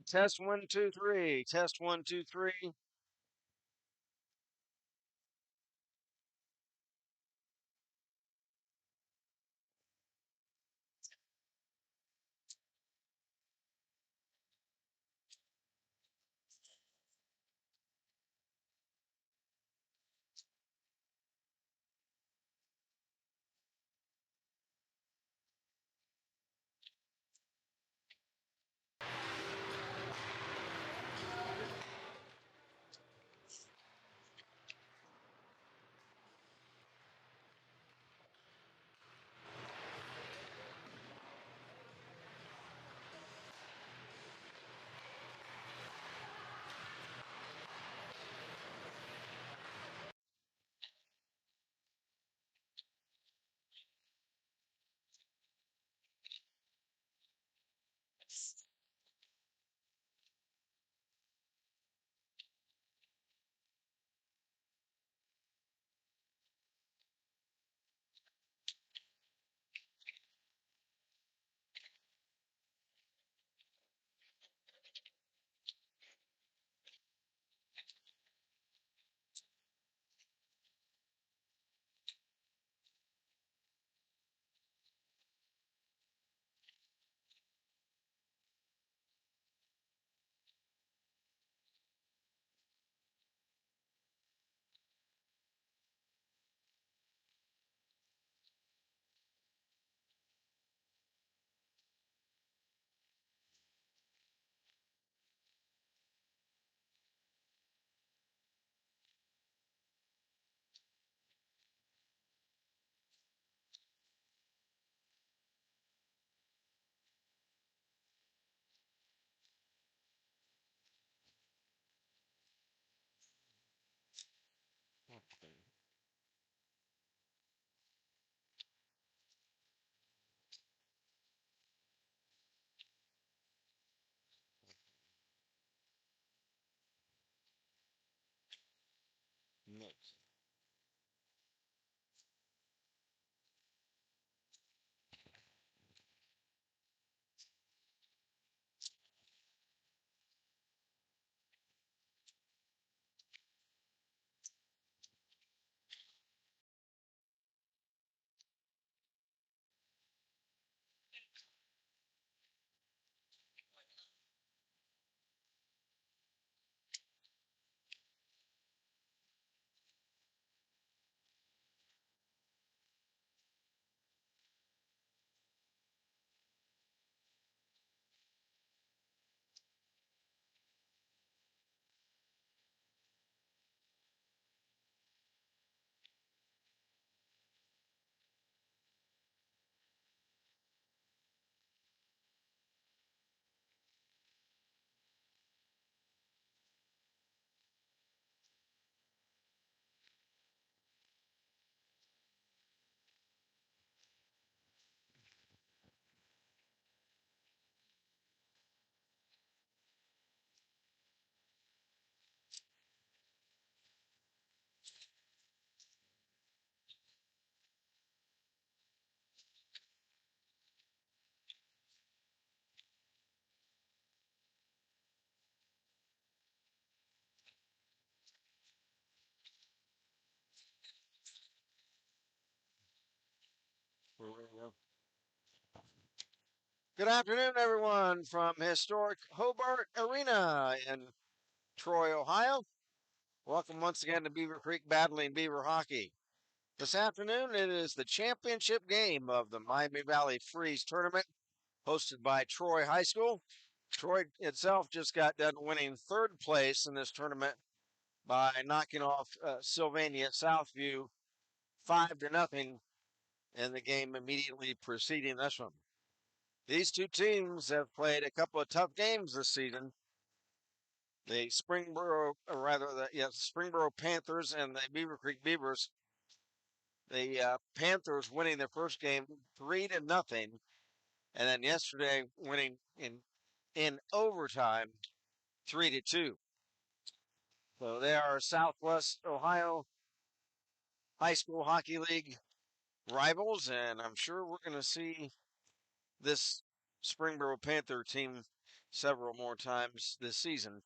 Test 1 2 3. Test 1 2 3. Next. Good afternoon, everyone, from historic Hobart Arena in Troy, Ohio. Welcome once again to Beavercreek Battling Beaver Hockey. This afternoon, it is the championship game of the Miami Valley Freeze Tournament, hosted by Troy High School. Troy itself just got done winning third place in this tournament by knocking off Sylvania Southview 5-0 in the game immediately preceding this one. These two teams have played a couple of tough games this season. The Springboro Panthers and the Beavercreek Beavers The Panthers winning their first game 3-0, and then yesterday winning in overtime 3-2. So they are Southwest Ohio High School Hockey League rivals, and I'm sure we're going to see this Springboro Panther team several more times this season,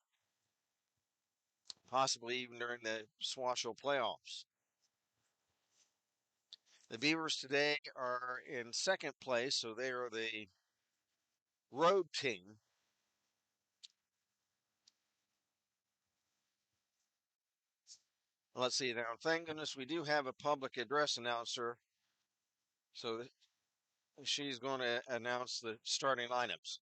possibly even during the Swasho playoffs. The Beavers today are in second place, so they are the road team. Let's see now. Thank goodness we do have a public address announcer, so she's going to announce the starting lineups.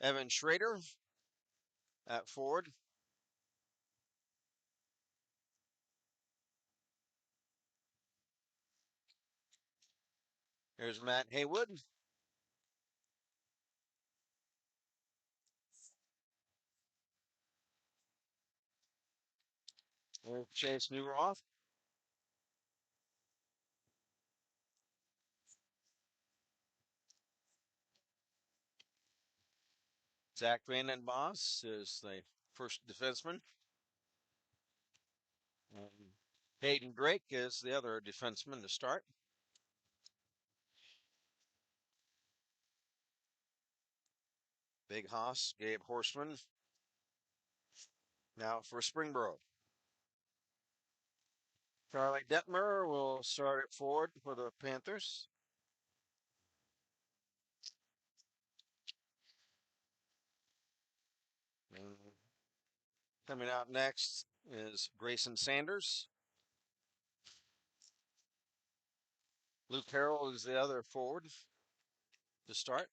Evan Schrader at forward. There's Matt Haywood. There's Chase Newroth. Zach Van Den Boss is the first defenseman. Hayden Drake is the other defenseman to start. Big Hoss, Gabe Horseman. Now for Springboro. Charlie Detmer will start at forward for the Panthers. And coming out next is Grayson Sanders. Luke Harrell is the other forward to start.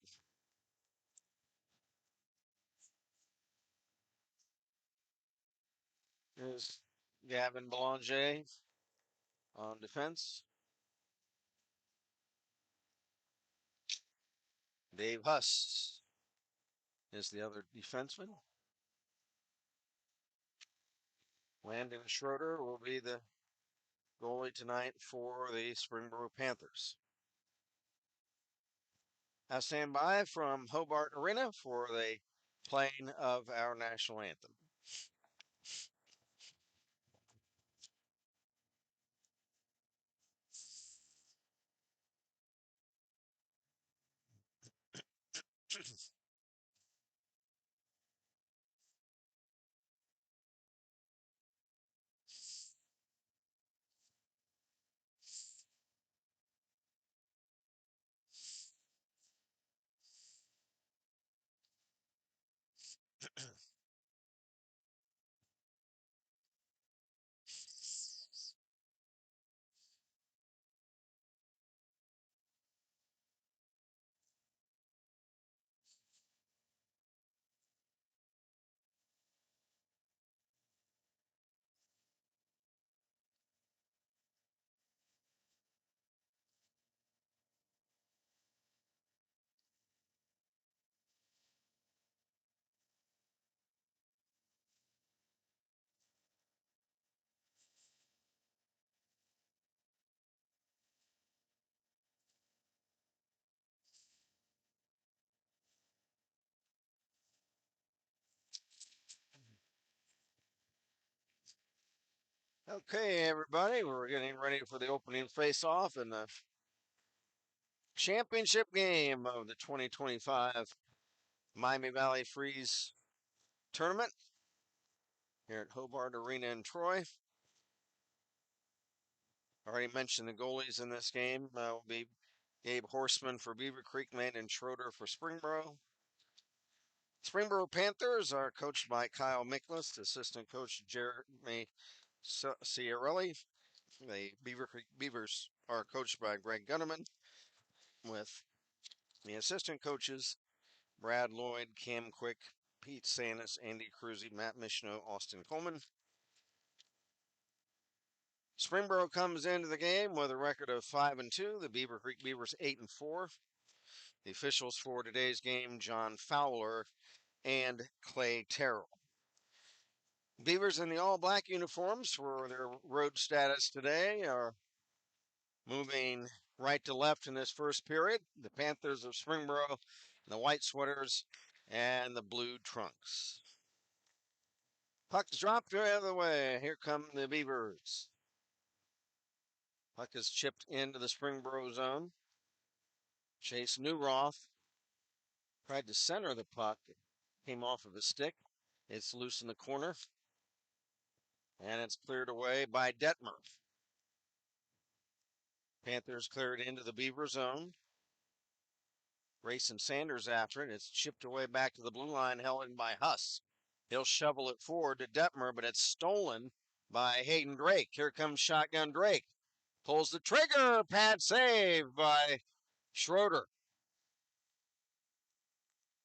Is Gavin Belanger on defense. Dave Huss is the other defenseman. Landon Schroeder will be the goalie tonight for the Springboro Panthers. I stand by from Hobart Arena for the playing of our national anthem. Okay, everybody, we're getting ready for the opening face-off in the championship game of the 2025 Miami Valley Freeze tournament here at Hobart Arena in Troy. Already mentioned the goalies in this game will be Gabe Horseman for Beavercreek, Landon Schroeder for Springboro. Springboro Panthers are coached by Kyle Miklas, assistant coach Jeremy Ciarelli. The Beavercreek Beavers are coached by Greg Gunnerman, with the assistant coaches Brad Lloyd, Cam Quick, Pete Sanis, Andy Cruzy, Matt Michno, Austin Coleman. Springboro comes into the game with a record of 5-2. The Beavercreek Beavers 8-4. The officials for today's game: John Fowler and Clay Terrell. Beavers in the all-black uniforms for their road status today are moving right to left in this first period. The Panthers of Springboro, the white sweaters, and the blue trunks. Puck's dropped the other way. Here come the Beavers. Puck is chipped into the Springboro zone. Chase Newroth tried to center the puck. It came off of his stick. It's loose in the corner. And it's cleared away by Detmer. Panthers cleared into the Beaver zone. Grayson Sanders after it. It's chipped away back to the blue line, held in by Huss. He'll shovel it forward to Detmer, but it's stolen by Hayden Drake. Here comes shotgun Drake. Pulls the trigger. Pad save by Schroeder.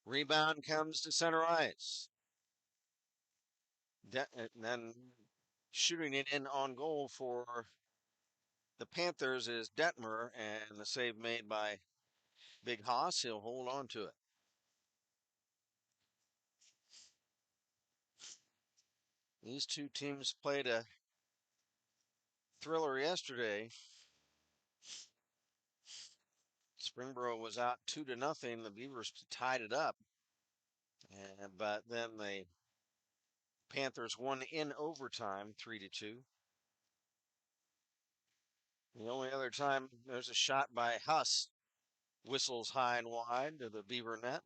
Rebound comes to center ice. And then shooting it in on goal for the Panthers is Detmer, and the save made by Big Haas. He'll hold on to it. These two teams played a thriller yesterday. Springboro was out 2-0. The Beavers tied it up, but then the Panthers won in overtime, 3-2. The only other time there's a shot by Huss, whistles high and wide to the Beaver net.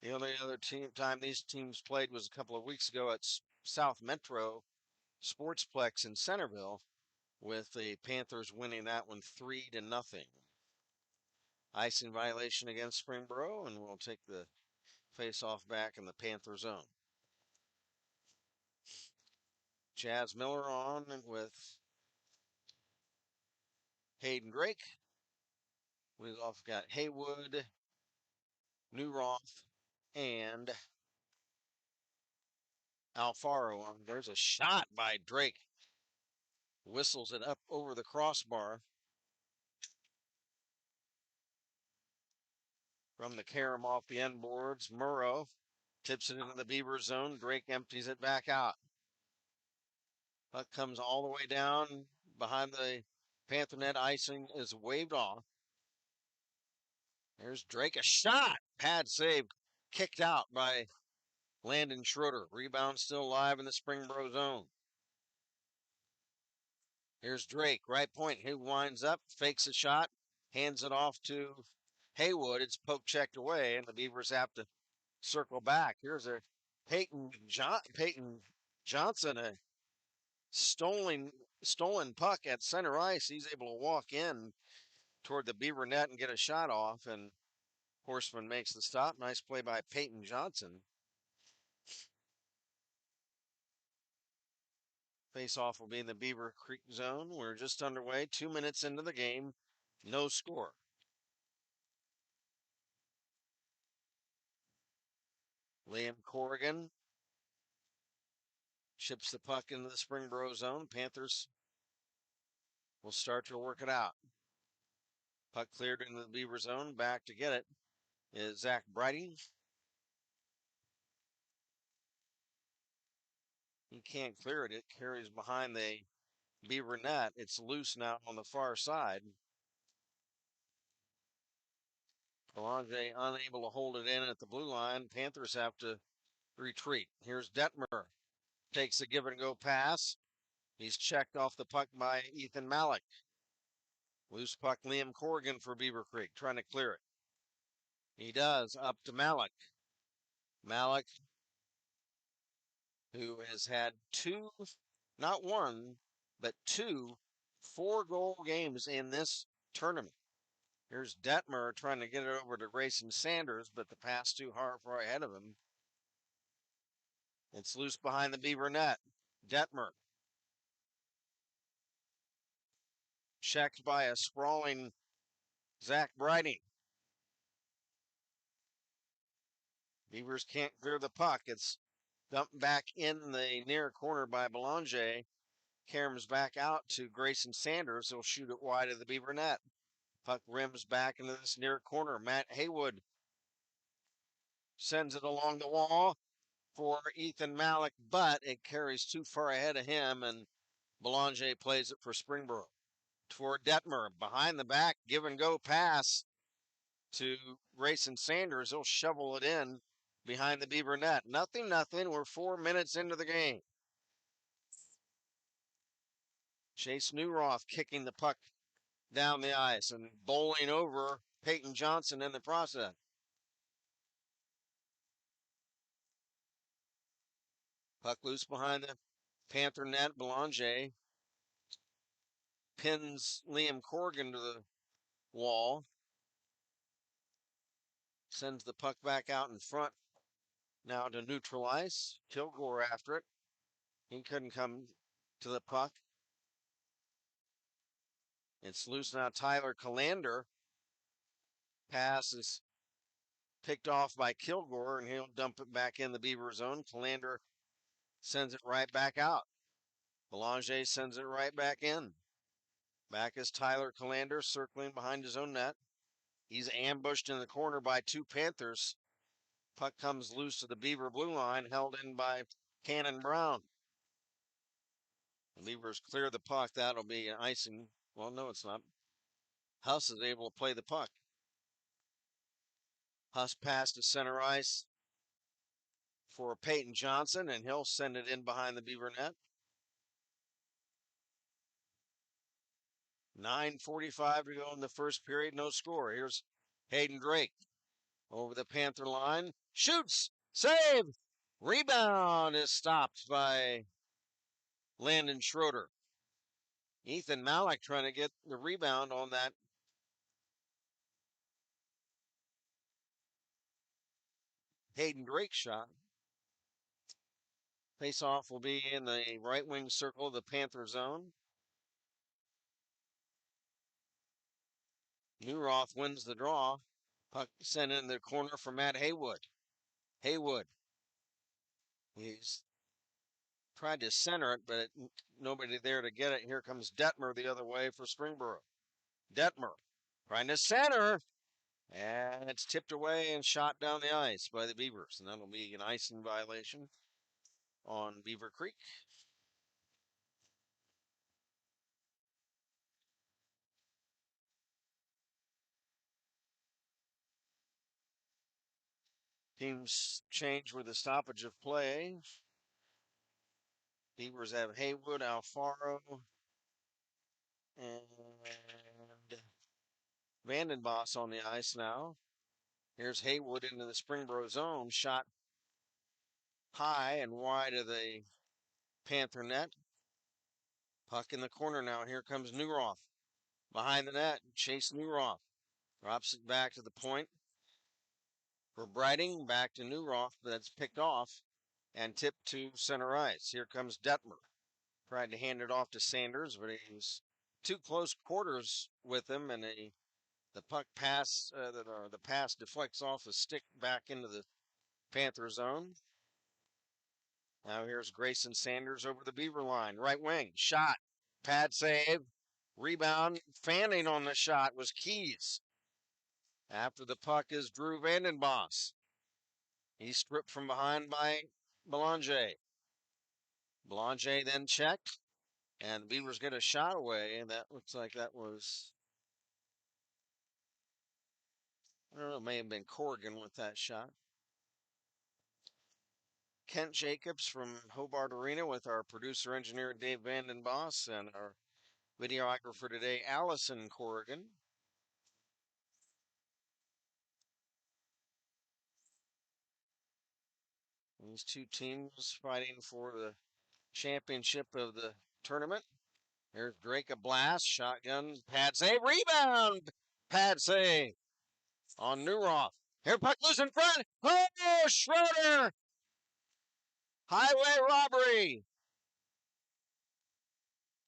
The only other time these teams played was a couple of weeks ago at South Metro Sportsplex in Centerville, with the Panthers winning that one 3-0. Icing violation against Springboro, and we'll take the face-off back in the Panther zone. Chaz Miller on with Hayden Drake. We've also got Haywood, Newroth, and Alfaro. There's a shot by Drake. Whistles it up over the crossbar. From the carom off the end boards, Murrow tips it into the Beaver zone. Drake empties it back out. Puck comes all the way down behind the Panther net. Icing is waved off. There's Drake. A shot. Pad save. Kicked out by Landon Schroeder. Rebound still alive in the Springboro zone. Here's Drake. Right point. He winds up. Fakes a shot. Hands it off to Haywood. It's poke checked away, and the Beavers have to circle back. Here's a Peyton Johnson, a stolen puck at center ice. He's able to walk in toward the Beaver net and get a shot off, and Horseman makes the stop. Nice play by Peyton Johnson. Face-off will be in the Beavercreek zone. We're just underway, 2 minutes into the game. No score. Liam Corrigan chips the puck into the Springboro zone. Panthers will start to work it out. Puck cleared into the Beaver zone. Back to get it is Zach Brighty. He can't clear it. It carries behind the Beaver net. It's loose now on the far side. Belanger unable to hold it in at the blue line. Panthers have to retreat. Here's Detmer. Takes a give and go pass. He's checked off the puck by Ethan Malik. Loose puck, Liam Corrigan for Beavercreek, trying to clear it. He does, up to Malik. Malik, who has had two, not one, but two 4-goal games in this tournament. Here's Detmer trying to get it over to Grayson Sanders, but the pass too far ahead of him. It's loose behind the Beaver net. Detmer checked by a sprawling Zach Brighty. Beavers can't clear the puck. It's dumped back in the near corner by Belanger. Caroms back out to Grayson Sanders. He'll shoot it wide of the Beaver net. Puck rims back into this near corner. Matt Haywood sends it along the wall. for Ethan Malik, but it carries too far ahead of him, and Belanger plays it for Springboro. Toward Detmer, behind the back, give and go pass to Grayson Sanders. He'll shovel it in behind the Beaver net. Nothing, nothing. We're 4 minutes into the game. Chase Newroth kicking the puck down the ice and bowling over Peyton Johnson in the process. Puck loose behind the Panther net. Belanger pins Liam Corrigan to the wall. Sends the puck back out in front. Now to neutralize. Kilgore after it. He couldn't come to the puck. It's loose now. Tyler Calander. Pass is picked off by Kilgore, and he'll dump it back in the Beaver zone. Calander sends it right back out. Belanger sends it right back in. Back is Tyler Calander circling behind his own net. He's ambushed in the corner by two Panthers. Puck comes loose to the Beaver blue line, held in by Cannon Brown. The Beavers clear the puck. That'll be an icing. Well, no, it's not. Huss is able to play the puck. Huss pass to center ice for Peyton Johnson, and he'll send it in behind the Beaver net. 9:45 to go in the first period. No score. Here's Hayden Drake over the Panther line. Shoots. Save. Rebound is stopped by Landon Schroeder. Ethan Malik trying to get the rebound on that Hayden Drake shot. Face-off will be in the right wing circle of the Panther zone. Newroth wins the draw. Puck sent in the corner for Matt Haywood. Haywood. He's tried to center it, but nobody there to get it. Here comes Detmer the other way for Springboro. Detmer trying to center, and it's tipped away and shot down the ice by the Beavers, and that'll be an icing violation on Beavercreek. Teams change with the stoppage of play. Beavers have Haywood, Alfaro, and Vandenboss on the ice now. Here's Haywood into the Springboro zone. Shot high and wide of the Panther net. Puck in the corner now. Here comes Newroth. Behind the net, Chase Newroth. Drops it back to the point for Brighting. Back to Newroth, but that's picked off and tipped to center ice. Here comes Detmer. Tried to hand it off to Sanders, but he's too close quarters with him, and the puck pass, the pass deflects off a stick back into the Panther zone. Now here's Grayson Sanders over the Beaver line, right wing, shot, pad save, rebound, fanning on the shot was Keys. After the puck is Drew Vandenboss. He's stripped from behind by Belanger. Belanger then checked, and the Beavers get a shot away, and that looks like that was, I don't know, it may have been Corrigan with that shot. Kent Jacobs from Hobart Arena with our producer engineer Dave Vandenboss and our videographer today, Allison Corrigan. These two teams fighting for the championship of the tournament. Here's Drake, a blast, shotgun, pad save, rebound, pad save on Newroth. Here, puck loose in front. Oh, Schroeder! Highway robbery.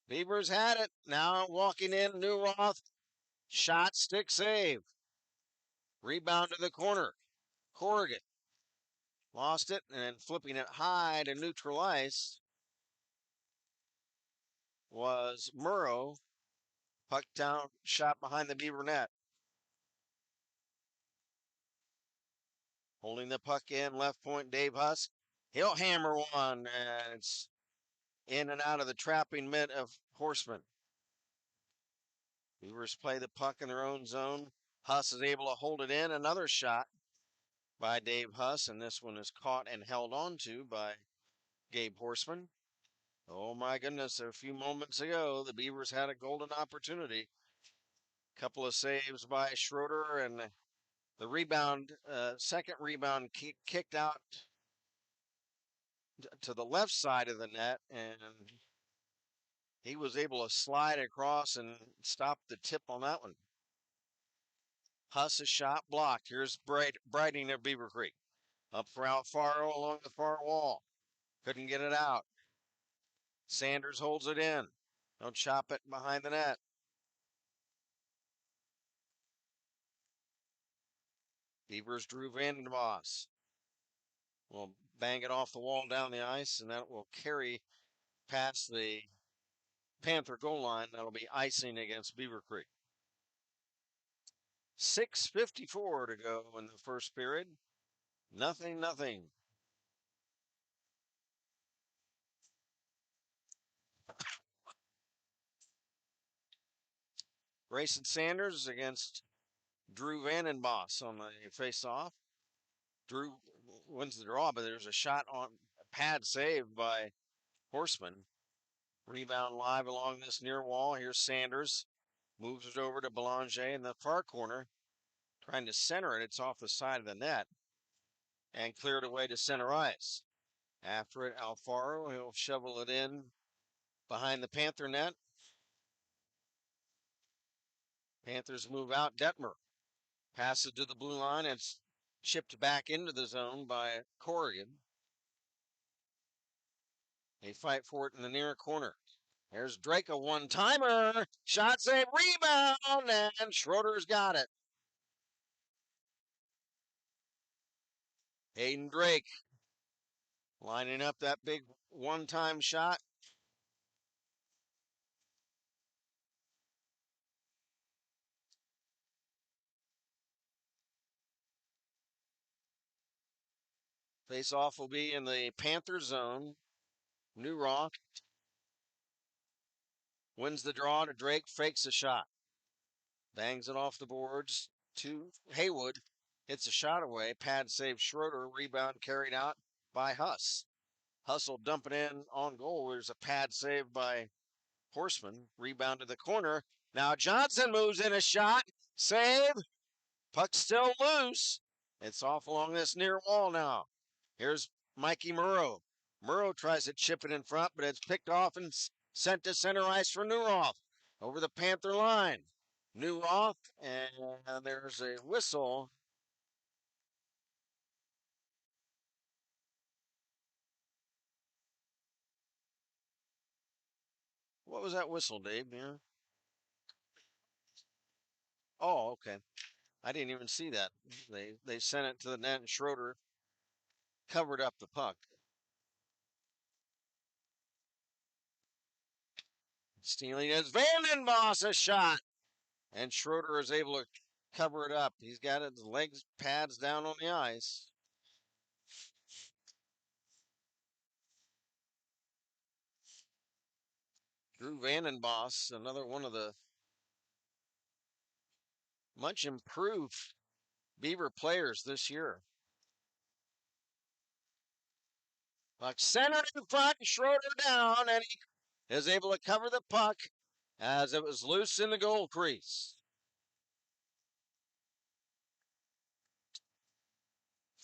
Beavers had it. Now walking in, Newroth. Shot, stick save. Rebound to the corner. Corrigan lost it and then flipping it high to neutral ice was Murrow. Puck down, shot behind the Beaver net. Holding the puck in, left point, Dave Huss. He'll hammer one, and it's in and out of the trapping mitt of Horseman. Beavers play the puck in their own zone. Huss is able to hold it in. Another shot by Dave Huss, and this one is caught and held on to by Gabe Horseman. Oh my goodness, a few moments ago, the Beavers had a golden opportunity. Couple of saves by Schroeder, and the rebound, second rebound kicked out to the left side of the net, and he was able to slide across and stop the tip on that one. Huss' shot blocked. Here's Brighting of Beavercreek. Up for Alfaro along the far wall. Couldn't get it out. Sanders holds it in. Don't chop it behind the net. Beavers Drew Vandenboss will bang it off the wall down the ice, and that will carry past the Panther goal line. That'll be icing against Beavercreek. 6:54 to go in the first period. Nothing, nothing. Grayson Sanders against Drew Vandenboss on the face-off. Drew wins the draw, but there's a shot on a pad save by Horseman. Rebound live along this near wall. Here's Sanders. Moves it over to Belanger in the far corner. Trying to center it. It's off the side of the net. And cleared away to center ice. After it, Alfaro. He'll shovel it in behind the Panther net. Panthers move out. Detmer passes to the blue line. It's chipped back into the zone by Corrigan. They fight for it in the near corner. There's Drake, a one-timer. Shot save, rebound, and Schroeder's got it. Hayden Drake lining up that big one-time shot. Face-off will be in the Panther zone. New Rock wins the draw to Drake, fakes a shot. Bangs it off the boards to Haywood. Hits a shot away. Pad save Schroeder. Rebound carried out by Huss. Huss will dump it in on goal. There's a pad save by Horseman. Rebound to the corner. Now Johnson moves in a shot. Save. Puck still loose. It's off along this near wall now. Here's Mikey Murrow. Murrow tries to chip it in front, but it's picked off and sent to center ice for Newroth. Over the Panther line. Newroth, and there's a whistle. What was that whistle, Dave? Yeah. Oh, okay. I didn't even see that. They sent it to the net, and Schroeder covered up the puck. Stealing is Vandenboss, a shot, and Schroeder is able to cover it up. He's got his legs pads down on the ice. Drew Vandenboss, another one of the much improved Beaver players this year. Puck centered in front, Schroeder down, and he is able to cover the puck as it was loose in the goal crease.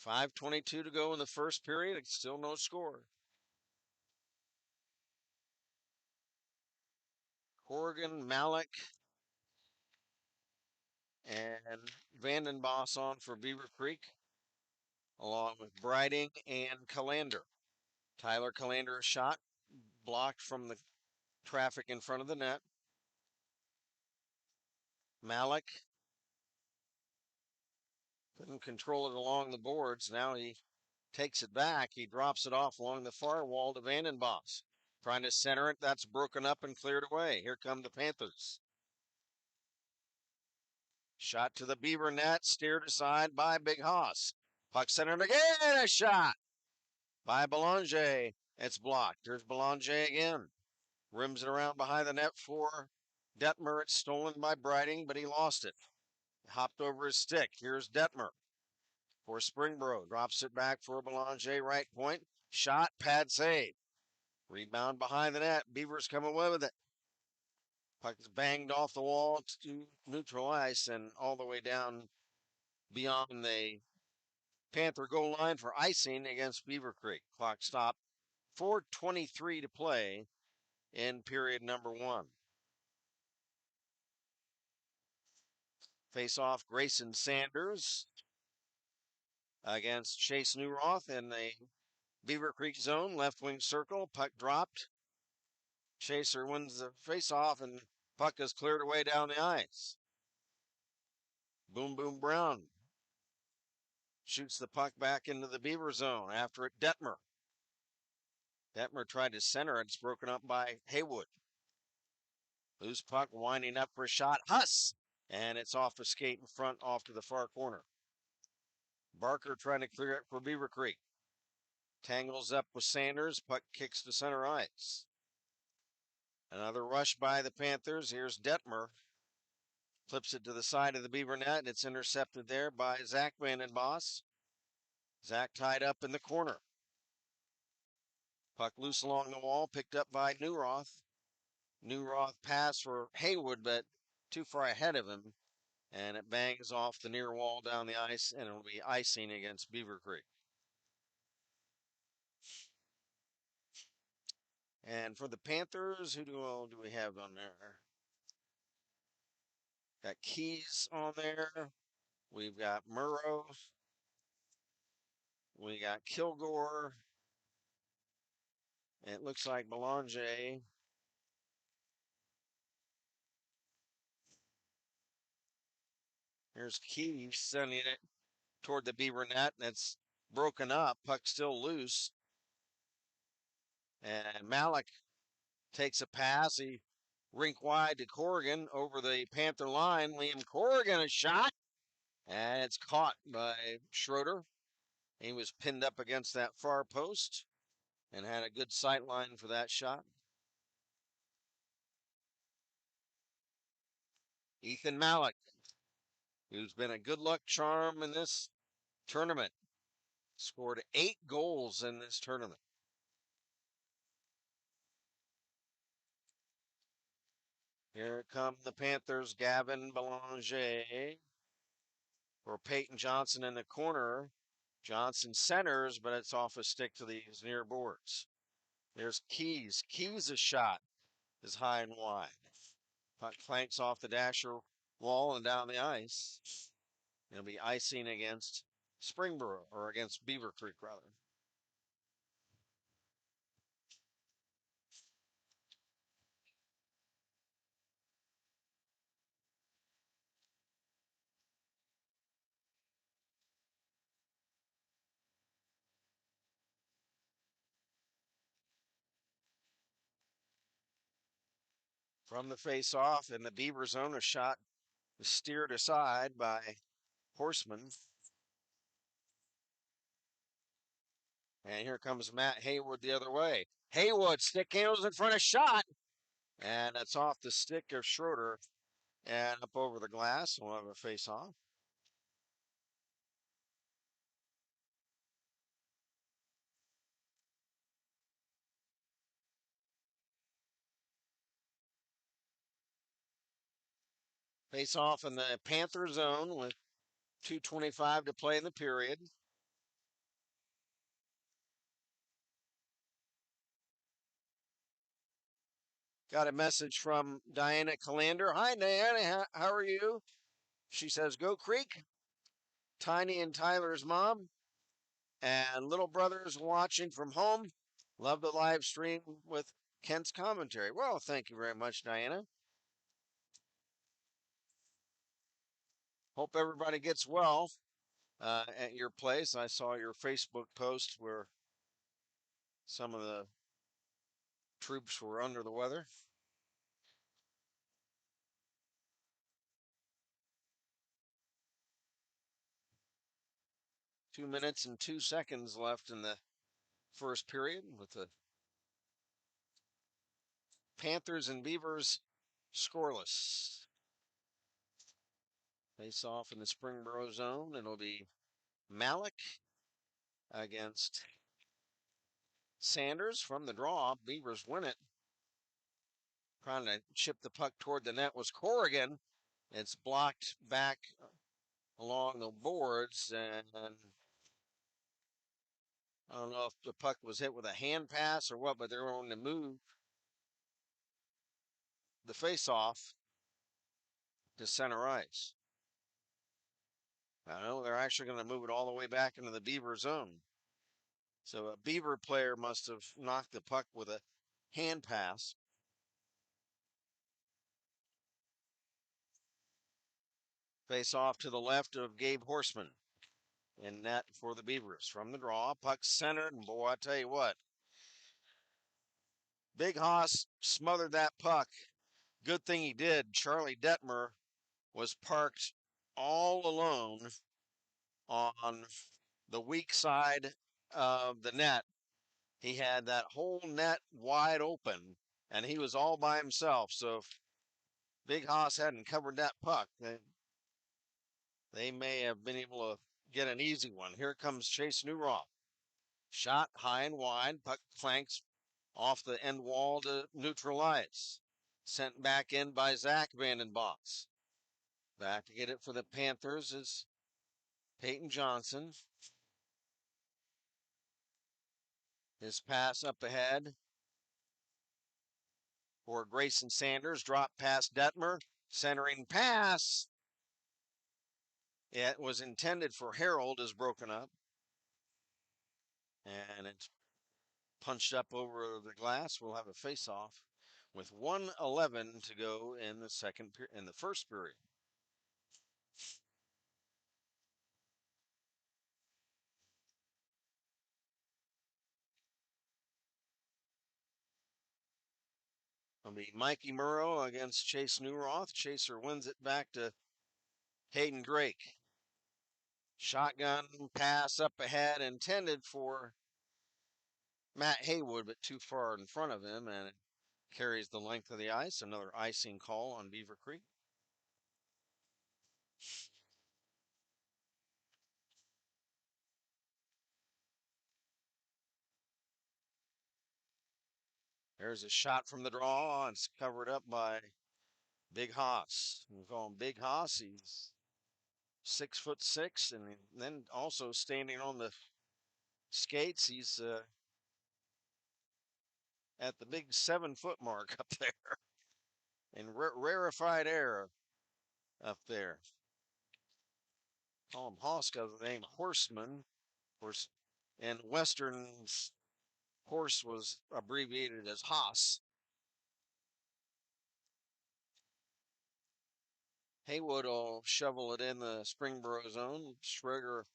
5:22 to go in the first period. It's still no score. Corrigan, Malik, and Vandenboss on for Beavercreek, along with Briding and Calander. Tyler Calander shot blocked from the traffic in front of the net. Malik couldn't control it along the boards. Now he takes it back. He drops it off along the far wall to Vandenboss. Trying to center it. That's broken up and cleared away. Here come the Panthers. Shot to the Beaver net, steered aside by Big Hoss. Puck centered again, a shot. by Belanger. It's blocked. There's Belanger again. Rims it around behind the net for Detmer. It's stolen by Breiting, but he lost it. Hopped over his stick. Here's Detmer for Springboro. Drops it back for Belanger, right point. Shot, pad save. Rebound behind the net. Beavers come away with it. Puck is banged off the wall to neutral ice and all the way down beyond the Panther goal line for icing against Beavercreek. Clock stop. 4:23 to play in period number 1. Face off Grayson Sanders against Chase Newroth in the Beavercreek zone. Left wing circle. Puck dropped. Chaser wins the face off and puck is cleared away down the ice. Boom Boom Brown shoots the puck back into the Beaver zone. After it, Detmer. Detmer tried to center it. It's broken up by Haywood. Loose puck winding up for a shot. Huss! And it's off the skate in front off to the far corner. Barker trying to clear it for Beavercreek. Tangles up with Sanders. Puck kicks to center ice. Another rush by the Panthers. Here's Detmer. Flips it to the side of the Beaver net. It's intercepted there by Zach Vandenboss. Zach tied up in the corner. Puck loose along the wall, picked up by Newroth. Newroth pass for Haywood, but too far ahead of him, and it bangs off the near wall down the ice, and it'll be icing against Beavercreek. And for the Panthers, who do we have on there? Got Keys on there. We've got Murrow. We got Kilgore. It looks like Belanger. Here's Keys sending it toward the Beaver net, and it's broken up. Puck still loose. And Malik takes a pass. He rink wide to Corrigan over the Panther line. Liam Corrigan a shot, and it's caught by Schroeder. He was pinned up against that far post and had a good sight line for that shot. Ethan Malik, who's been a good luck charm in this tournament, scored 8 goals in this tournament. Here come the Panthers. Gavin Belanger for Peyton Johnson in the corner. Johnson centers, but it's off a stick to these near boards. There's Keys. Keys' shot is high and wide. Puck clanks off the dasher wall and down the ice. It'll be icing against Springboro, or against Beavercreek, rather. From the face-off in the Beaver zone, a shot was steered aside by Horseman. And here comes Matt Haywood the other way. Haywood stick handles in front of shot. And it's off the stick of Schroeder and up over the glass. We'll have a face-off. Face off in the Panther zone with 2:25 to play in the period. Got a message from Diana Calander. Hi, Diana. How are you? She says, Go Creek. Tiny and Tyler's mom and little brother's watching from home. Love the live stream with Kent's commentary. Well, thank you very much, Diana. Hope everybody gets well at your place. I saw your Facebook post where some of the troops were under the weather. 2 minutes and 2 seconds left in the first period with the Panthers and Beavers scoreless. Face off in the Springboro zone. It'll be Malik against Sanders from the draw. Beavers win it. Trying to chip the puck toward the net was Corrigan. It's blocked back along the boards, and I don't know if the puck was hit with a hand pass or what, but they're going to move the face-off to center ice. I know they're actually going to move it all the way back into the Beaver zone. So a Beaver player must have knocked the puck with a hand pass. Face off to the left of Gabe Horseman. In net for the Beavers. From the draw, puck centered, and boy, I tell you what, Big Haas smothered that puck. Good thing he did. Charlie Detmer was parked all alone on the weak side of the net. He had that whole net wide open, and he was all by himself. So if Big Haas hadn't covered that puck, they may have been able to get an easy one. Here comes Chase Newroth. Shot high and wide. Puck clanks off the end wall to neutralize. Sent back in by Zach Vandenboss. Back to get it for the Panthers is Peyton Johnson. His pass up ahead for Grayson Sanders. Drop past Detmer. Centering pass. It was intended for Harold, is broken up. And it's punched up over the glass. We'll have a face-off with 1:11 to go in the first period. It'll be Mikey Murrow against Chase Newroth. Chaser wins it back to Hayden Drake. Shotgun pass up ahead intended for Matt Haywood, but too far in front of him, and it carries the length of the ice. Another icing call on Beavercreek. There's a shot from the draw, and it's covered up by Big Haas. We call him Big Haas. He's 6'6", and then also standing on the skates. He's at the big 7-foot mark up there in rarefied air up there. Call him Haas because of the name Horseman. Of course, in Westerns, horse was abbreviated as Haas. Haywood will shovel it in the Springboro zone. Schroeder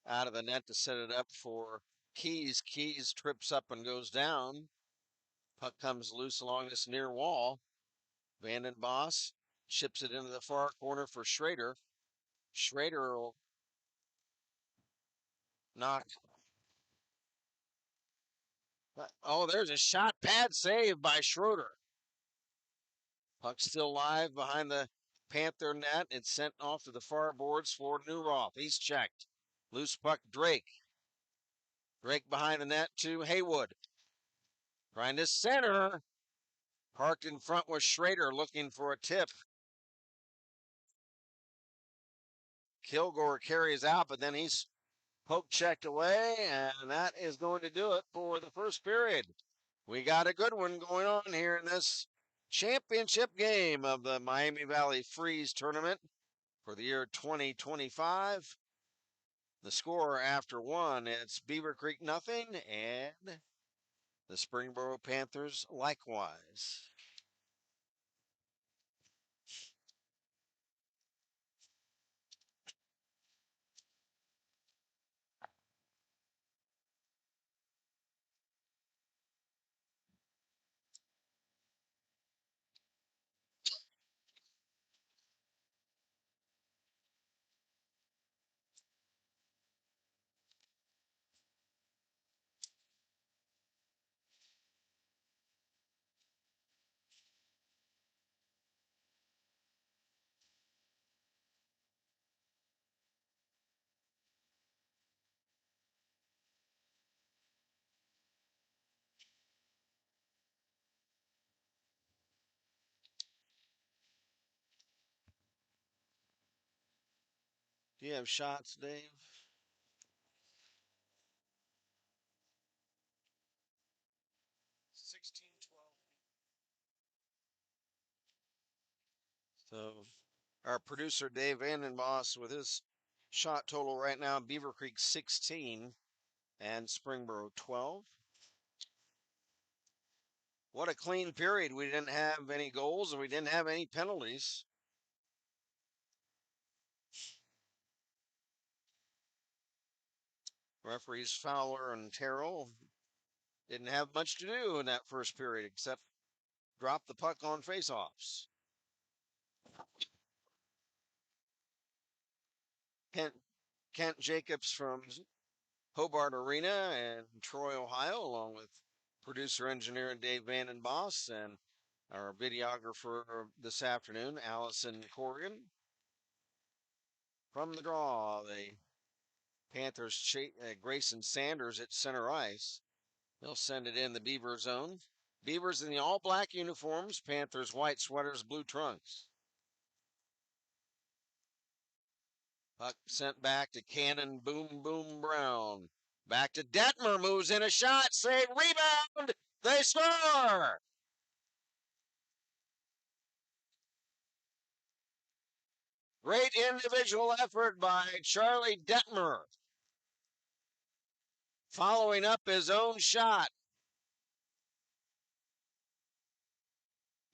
out of the net to set it up for Keys. Keys trips up and goes down. Puck comes loose along this near wall. Vandenboss chips it into the far corner for Schrader. Schrader will knock. Oh, there's a shot pad save by Schroeder. Puck still live behind the Panther net. It's sent off to the far boards for Newroth. He's checked. Loose puck, Drake. Drake behind the net to Haywood. Trying to center. Parked in front was Schrader looking for a tip. Kilgore carries out, but then he's poke checked away, and that is going to do it for the first period. We got a good one going on here in this championship game of the Miami Valley Freeze tournament for the year 2025. The score after one, it's Beavercreek nothing, and the Springboro Panthers likewise. Do you have shots, Dave? So our producer Dave Vandenboss with his shot total right now, Beavercreek 16 and Springboro 12. What a clean period. We didn't have any goals and we didn't have any penalties. Referees Fowler and Terrell didn't have much to do in that first period except drop the puck on faceoffs. Kent, Kent Jacobs from Hobart Arena and Troy, Ohio, along with producer engineer Dave Vandenboss and our videographer this afternoon, Allison Corrigan. From the draw, the Panthers, Grayson Sanders at center ice. They'll send it in the Beaver zone. Beavers in the all black uniforms, Panthers white sweaters, blue trunks. Puck sent back to Cannon, Boom Boom Brown. Back to Detmer, moves in a shot, save, rebound, they score! Great individual effort by Charlie Detmer. Following up his own shot.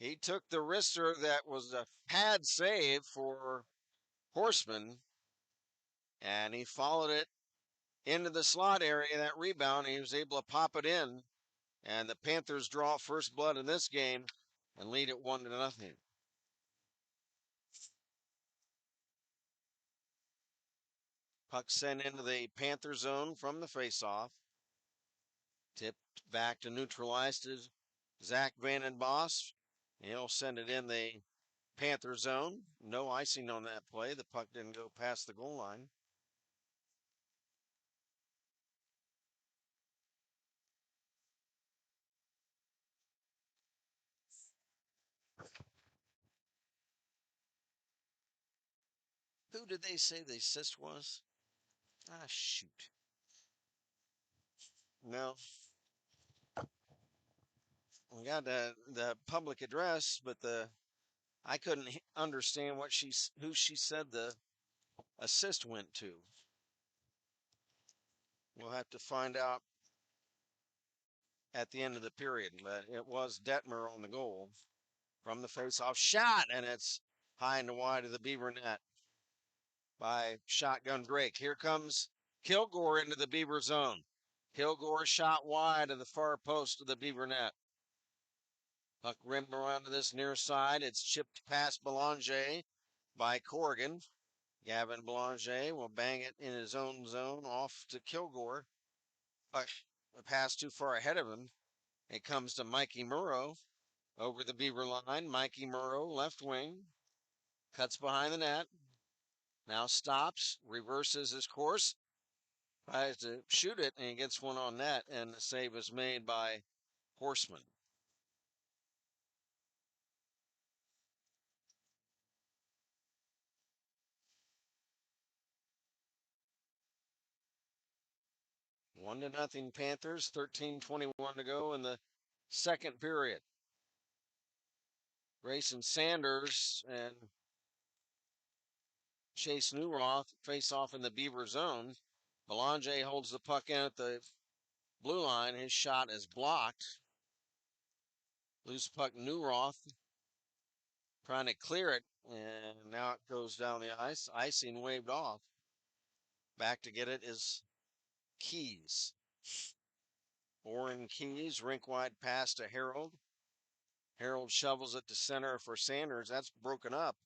He took the wrister that was a pad save for Horseman, and he followed it into the slot area, that rebound. He was able to pop it in, and the Panthers draw first blood in this game and lead it 1-0. Puck sent into the Panther zone from the faceoff. Tipped back to neutralize to Zach Vandenboss. He'll send it in the Panther zone. No icing on that play. The puck didn't go past the goal line. Who did they say the assist was? Ah, shoot. No. We got the public address, but I couldn't understand who she said the assist went to. We'll have to find out at the end of the period, but it was Detmer on the goal from the faceoff shot, and it's high and wide of the Beaver net by shotgun Drake. Here comes Kilgore into the Beaver zone. Kilgore shot wide of the far post of the Beaver net. Puck rimmed around to this near side. It's chipped past Belanger by Corrigan. Gavin Belanger will bang it in his own zone off to Kilgore. But the pass too far ahead of him. It comes to Mikey Murrow over the Beaver line. Mikey Murrow, left wing, cuts behind the net. Now stops, reverses his course, tries to shoot it, and he gets one on net, and the save is made by Horseman. One to nothing Panthers, 13:21 to go in the second period. Grayson Sanders and Chase Newroth face off in the Beaver zone. Belanger holds the puck in at the blue line. His shot is blocked. Loose puck, Newroth trying to clear it, and now it goes down the ice. Icing waved off. Back to get it is Keys. Oren Keys, rink wide pass to Harold. Harold shovels it to center for Sanders. That's broken up.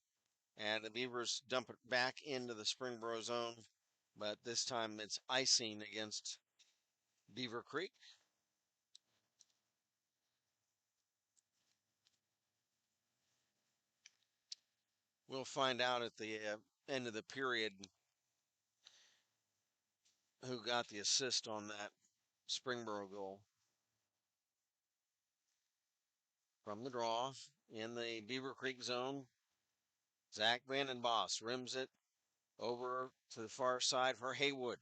And the Beavers dump it back into the Springboro zone. But this time it's icing against Beavercreek. We'll find out at the end of the period who got the assist on that Springboro goal. From the draw in the Beavercreek zone, Zach Vandenboss rims it Over to the far side for Haywood.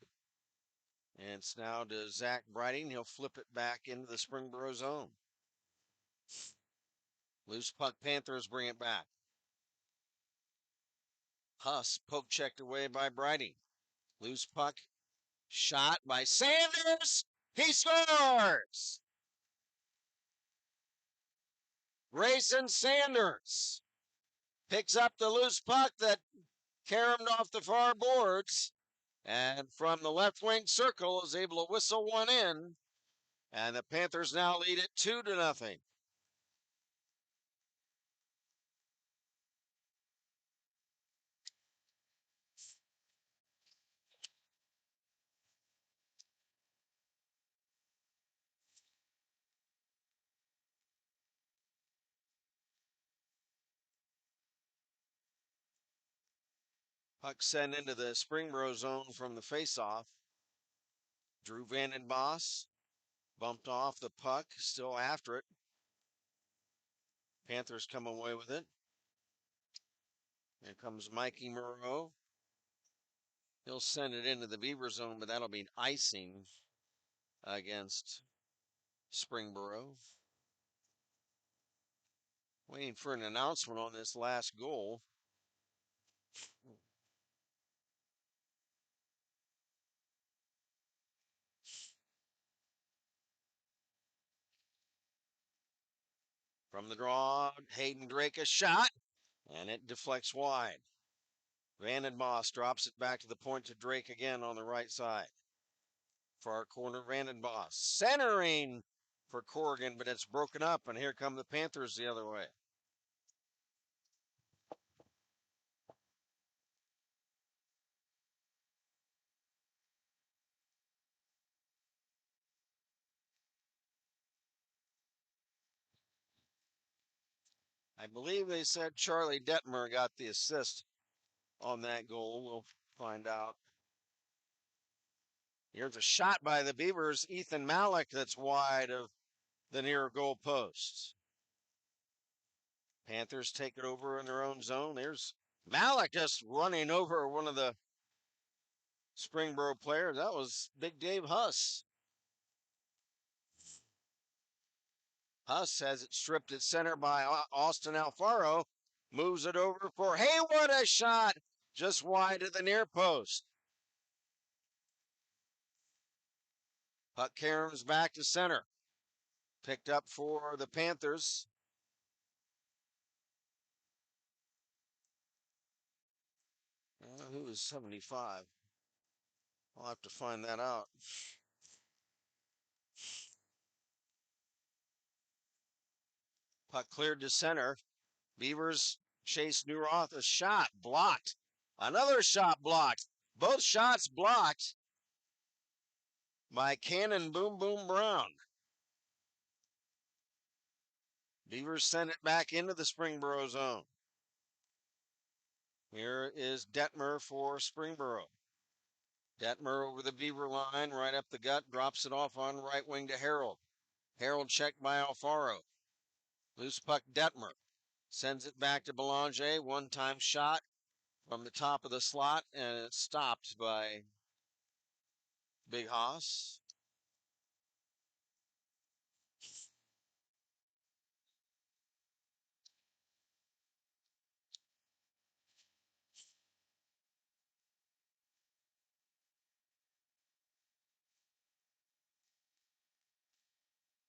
And it's now to Zach Briding. He'll flip it back into the Springboro zone. Loose puck, Panthers bring it back. Huss poke checked away by Briding. Loose puck, shot by Sanders. He scores! Grayson Sanders picks up the loose puck that caromed off the far boards, and from the left wing circle is able to whistle one in, and the Panthers now lead it 2-0. Puck sent into the Springboro zone from the faceoff. Drew Vandenboss bumped off the puck, still after it. Panthers come away with it. Here comes Mikey Moreau. He'll send it into the Beaver zone, but that'll be icing against Springboro. Waiting for an announcement on this last goal. From the draw, Hayden Drake a shot, and it deflects wide. Vandenboss drops it back to the point to Drake again on the right side. Far corner, Vandenboss centering for Corrigan, but it's broken up, and here come the Panthers the other way. I believe they said Charlie Detmer got the assist on that goal. We'll find out. Here's a shot by the Beavers, Ethan Malik, that's wide of the near goal post. Panthers take it over in their own zone. There's Malik just running over one of the Springboro players. That was Big Dave Huss. Huss has it stripped at center by Austin Alfaro. Moves it over for Haywood, a shot just wide of the near post. Puck caroms back to center. Picked up for the Panthers. Who is 75? I'll have to find that out. Puck cleared to center. Beavers chase Newroth. A shot blocked. Another shot blocked. Both shots blocked by Cannon Boom Boom Brown. Beavers send it back into the Springboro zone. Here is Detmer for Springboro. Detmer over the Beaver line, right up the gut, drops it off on right wing to Harold. Harold checked by Alfaro. Loose puck, Detmer. Sends it back to Belanger. One-time shot from the top of the slot, and it's stopped by Big Haas.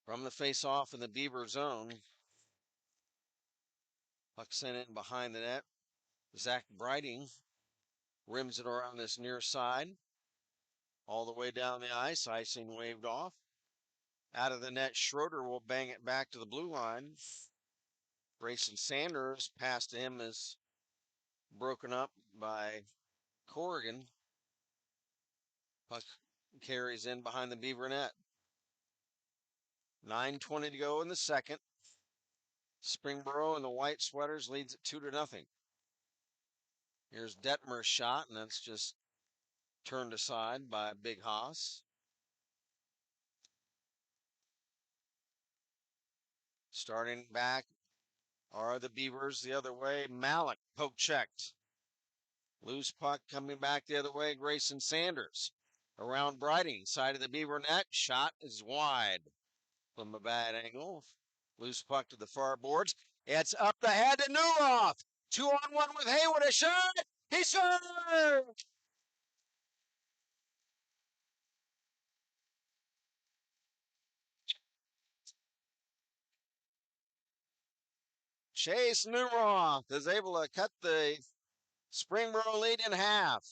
From the face-off in the Beaver zone, puck sent in behind the net. Zach Briding rims it around this near side, all the way down the ice. Icing waved off. Out of the net, Schroeder will bang it back to the blue line. Grayson Sanders' pass to him is broken up by Corrigan. Puck carries in behind the Beaver net. 9:20 to go in the second. Springboro and the White Sweaters leads it 2-0. Here's Detmer's shot, and that's just turned aside by Big Haas. Starting back are the Beavers the other way. Malik poke checked. Loose puck coming back the other way. Grayson Sanders around Brighting, side of the Beaver net. Shot is wide from a bad angle. Loose puck to the far boards. It's up the head to Newhoff. 2-on-1 with Haywood. A shot. He scored! Chase Newhoff is able to cut the Springboro lead in half.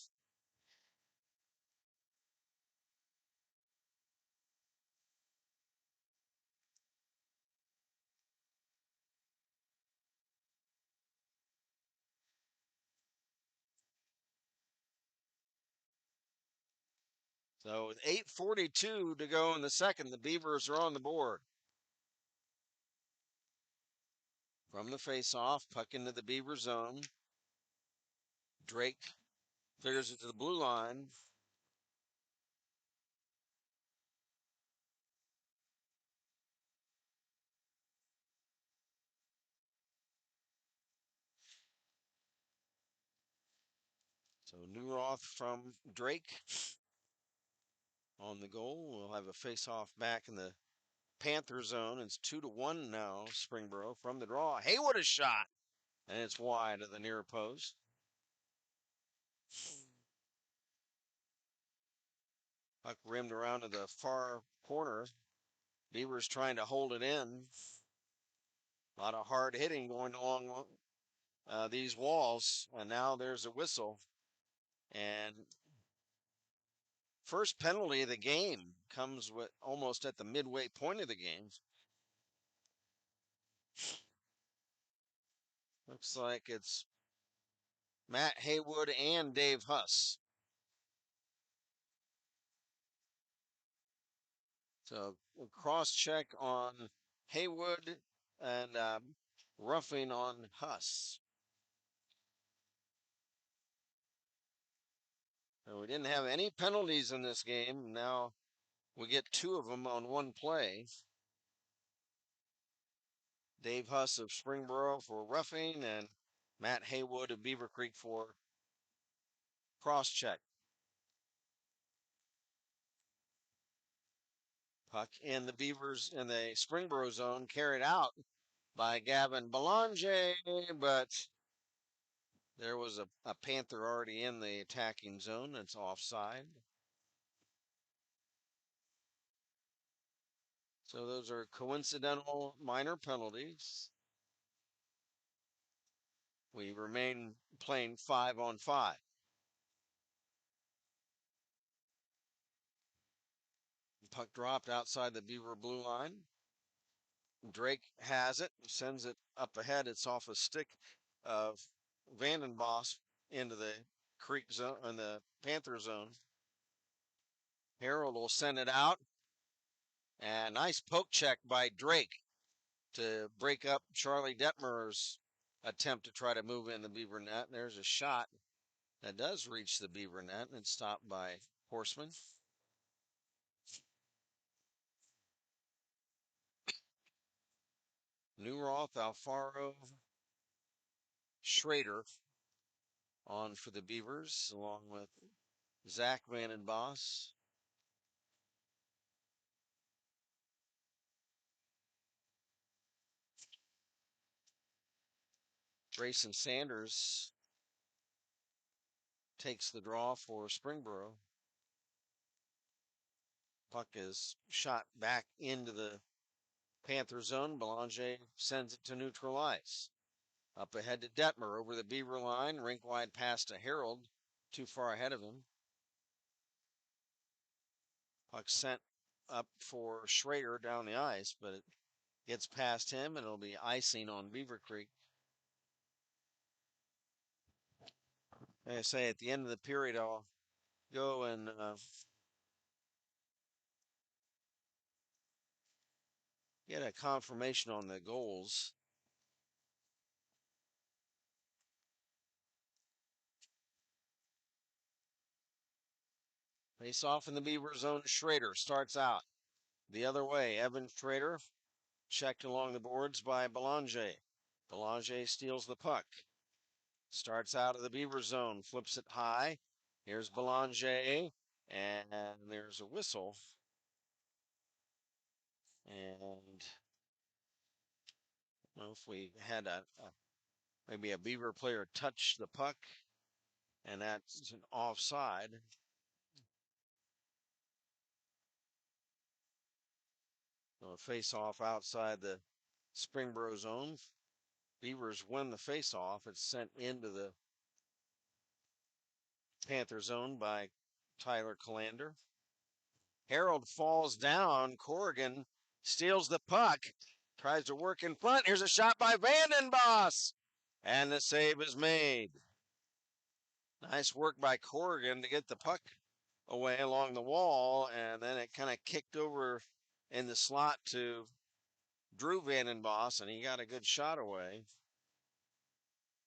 So with 8:42 to go in the second, the Beavers are on the board. From the face-off, puck into the Beaver zone. Drake clears it to the blue line. So Newroth from Drake on the goal. We'll have a face-off back in the Panther zone. It's 2-1 now. Springboro from the draw. Haywood a shot, and it's wide of the near post. Puck rimmed around to the far corner. Beavers trying to hold it in. A lot of hard hitting going along these walls, and now there's a whistle. And first penalty of the game comes with almost at the midway point of the game. Looks like it's Matt Haywood and Dave Huss. So cross check on Haywood and roughing on Huss. So we didn't have any penalties in this game. Now we get two of them on one play. Dave Huss of Springboro for roughing and Matt Haywood of Beavercreek for cross check. Puck in the Beavers in the Springboro zone, carried out by Gavin Belanger, but there was a Panther already in the attacking zone. That's offside. So those are coincidental minor penalties. We remain playing 5-on-5. Puck dropped outside the Beaver blue line. Drake has it, sends it up ahead. It's off a stick of Vandenbos into the Creek zone and the Panther zone. Harold will send it out. And nice poke check by Drake to break up Charlie Detmer's attempt to try to move in the Beaver net. And there's a shot that does reach the Beaver net and it's stopped by Horseman. Newroth, Alfaro, Schrader on for the Beavers, along with Zach Vandenbos. Grayson Sanders takes the draw for Springboro. Puck is shot back into the Panther zone. Belanger sends it to neutral ice. Up ahead to Detmer over the Beaver line. Rink wide pass to Harold. Too far ahead of him. Puck sent up for Schrader down the ice, but it gets past him and it'll be icing on Beavercreek. Like I say, at the end of the period, I'll go and get a confirmation on the goals. Face off in the Beaver zone. Schrader starts out the other way. Evan Schrader checked along the boards by Belanger. Belanger steals the puck. Starts out of the Beaver zone, flips it high. Here's Belanger, and there's a whistle. And I don't know if we had maybe a Beaver player touch the puck, and that's an offside. So a face-off outside the Springboro zone. Beavers win the face-off. It's sent into the Panther zone by Tyler Callander. Harold falls down. Corrigan steals the puck. Tries to work in front. Here's a shot by Vandenboss. And the save is made. Nice work by Corrigan to get the puck away along the wall. And then it kind of kicked over in the slot to Drew Vandenboss. And he got a good shot away.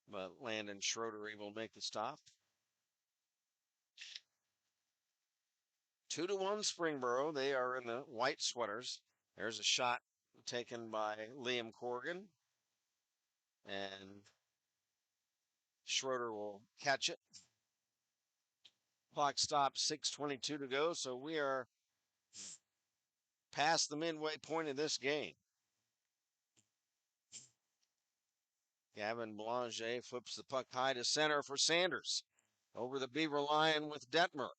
But Landon Schroeder able to make the stop. 2-1 Springboro. They are in the white sweaters. There's a shot taken by Liam Corrigan. And Schroeder will catch it. Clock stops, 6:22 to go, so we are past the midway point of this game. Gavin Belanger flips the puck high to center for Sanders. Over the Beaver line with Detmer.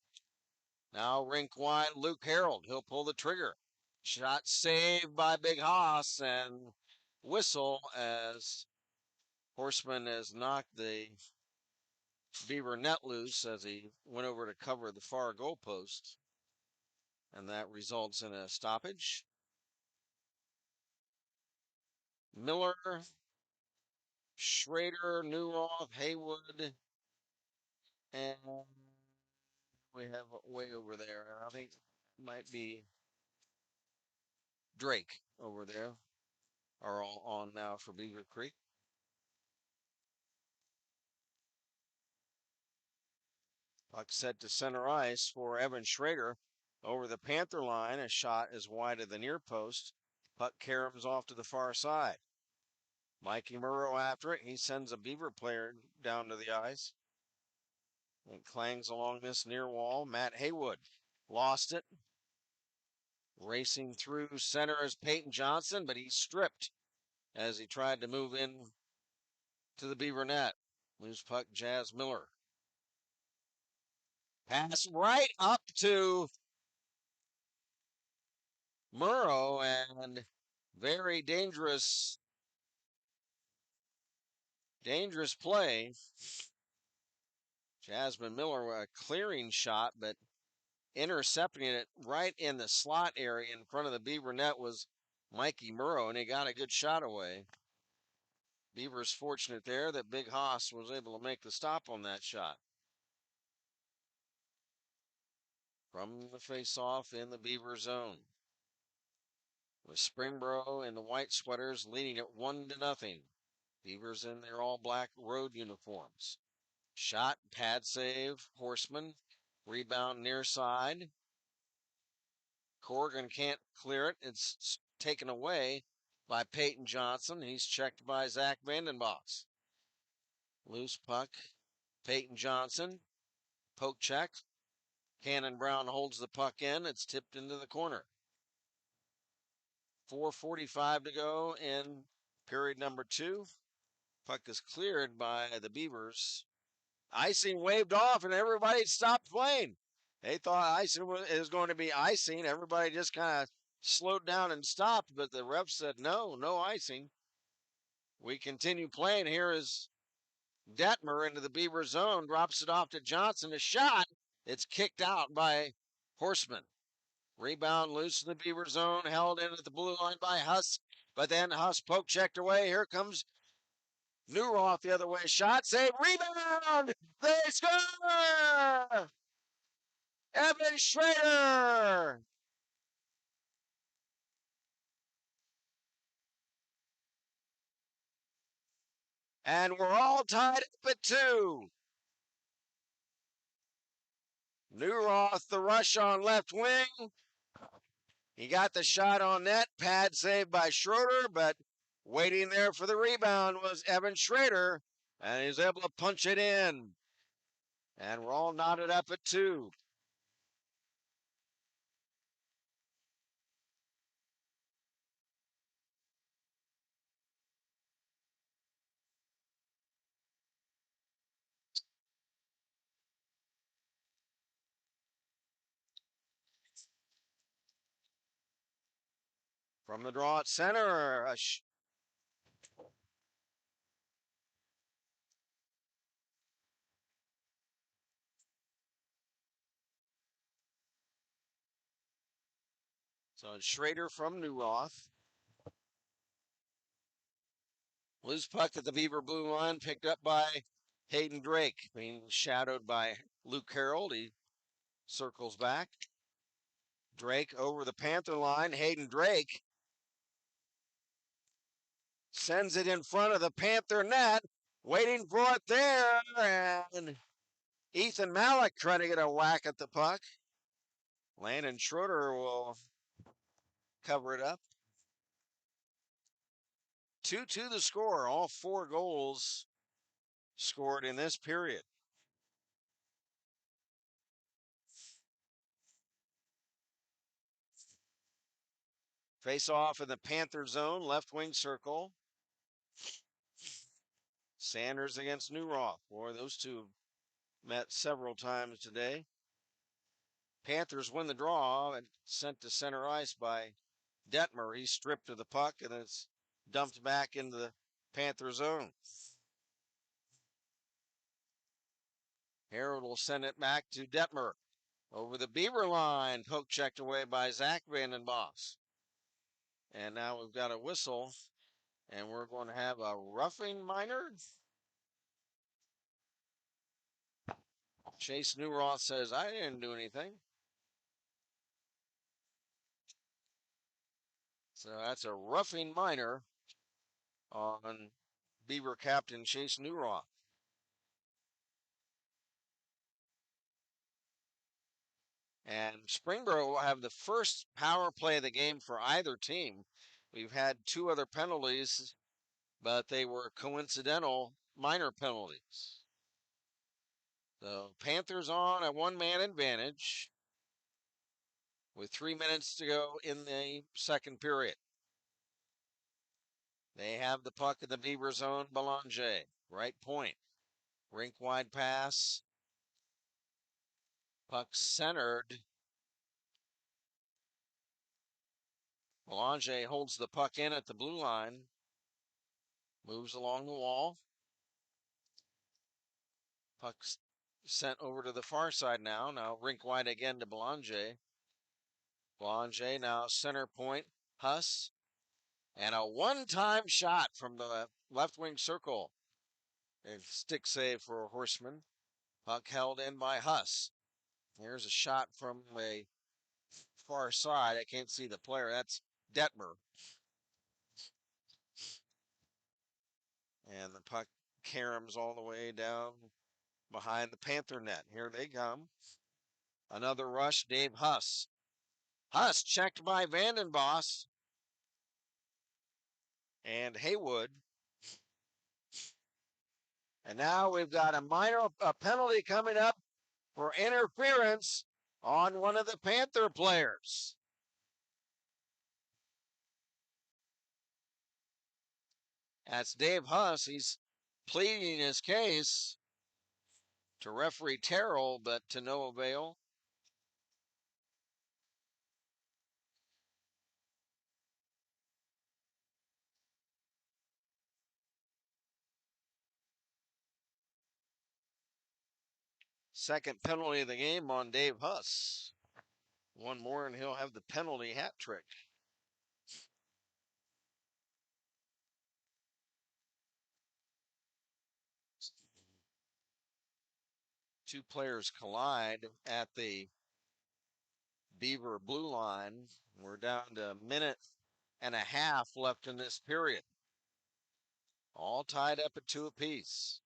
Now rink wide, Luke Harold. He'll pull the trigger. Shot saved by Big Haas, and whistle as Horseman has knocked the Beaver net loose as he went over to cover the far goal post. And that results in a stoppage. Miller, Schrader, Newroth, Haywood, and we have way over there. I think it might be Drake over there are all on now for Beavercreek. Puck set to center ice for Evan Schrader. Over the Panther line, a shot is wide of the near post. Puck caroms off to the far side. Mikey Murrow after it. He sends a Beaver player down to the ice. It clangs along this near wall. Matt Haywood lost it. Racing through center is Peyton Johnson, but he's stripped as he tried to move in to the Beaver net. Loose puck, Jazz Miller. Pass right up to Murrow, and very dangerous play. Jasmine Miller, a clearing shot, but intercepting it right in the slot area in front of the Beaver net was Mikey Murrow, and he got a good shot away. Beavers fortunate there that Big Haas was able to make the stop on that shot. From the face-off in the Beaver zone, with Springboro and the white sweaters leading at 1-0. Beavers in their all-black road uniforms. Shot, pad save, Horseman. Rebound near side. Corrigan can't clear it. It's taken away by Peyton Johnson. He's checked by Zach Vandenboss. Loose puck, Peyton Johnson. Poke check. Cannon Brown holds the puck in. It's tipped into the corner. 4:45 to go in period number 2. Puck is cleared by the Beavers. Icing waved off, and everybody stopped playing. They thought icing was going to be icing. Everybody just kind of slowed down and stopped, but the ref said no icing. We continue playing. Here is Detmer into the Beaver zone, drops it off to Johnson. A shot. It's kicked out by Horseman. Rebound loose in the Beaver zone, held in at the blue line by Huss, but then Huss poke checked away. Here comes Newroth the other way. Shot, save, rebound! They score! Evan Schrader! And we're all tied up at 2. Newroth, the rush on left wing. He got the shot on net. Pad saved by Schroeder, but waiting there for the rebound was Evan Schrader. And he's able to punch it in. And we're all knotted up at 2. From the draw at center, so it's Schrader from Newroth. Loose puck at the Beaver blue line, picked up by Hayden Drake, being shadowed by Luke Harold. He circles back. Drake over the Panther line. Hayden Drake sends it in front of the Panther net, waiting for it there, and Ethan Malik trying to get a whack at the puck. Landon Schroeder will cover it up. 2-2 the score. All 4 goals scored in this period. Face off in the Panther zone, left wing circle. Sanders against Newroth. Boy, those two met several times today. Panthers win the draw and sent to center ice by Detmer. He's stripped of the puck and it's dumped back into the Panther zone. Harold will send it back to Detmer. Over the Beaver line, poke checked away by Zach Vandenboss. And now we've got a whistle, and we're going to have a roughing minor. Chase Newroth says, I didn't do anything. So that's a roughing minor on Beaver captain Chase Newroth. And Springboro will have the first power play of the game for either team. We've had 2 other penalties, but they were coincidental minor penalties. So Panthers on a 1-man advantage with 3 minutes to go in the second period. They have the puck in the Beaver zone. Belanger, right point. Rink wide pass. Puck centered. Belanger holds the puck in at the blue line. Moves along the wall. Puck's sent over to the far side now. Now rink wide again to Belanger. Belanger now center point. Huss. And a one-time shot from the left wing circle. A stick save for Horseman. Puck held in by Huss. Here's a shot from a far side. I can't see the player. That's Detmer. And the puck caroms all the way down behind the Panther net. Here they come. Another rush, Dave Huss. Huss checked by Vandenboss and Haywood. And now we've got a penalty coming up for interference on one of the Panther players. That's Dave Huss. He's pleading his case to referee Terrell, but to no avail. Second penalty of the game on Dave Huss. One more and he'll have the penalty hat trick. Two players collide at the Beaver blue line. We're down to a minute and a half left in this period. All tied up at 2 apiece.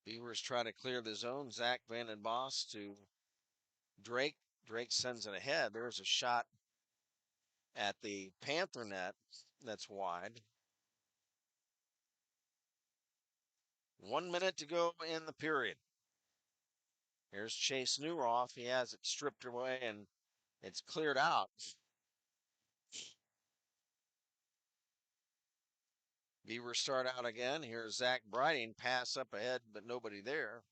Beavers try to clear the zone. Zach Vandenboss to Drake sends it ahead. There's a shot at the Panther net that's wide. 1 minute to go in the period. Here's Chase Newroff. He has it stripped away and it's cleared out. Beavers start out again. Here's Zach Briding. Pass up ahead, but nobody there.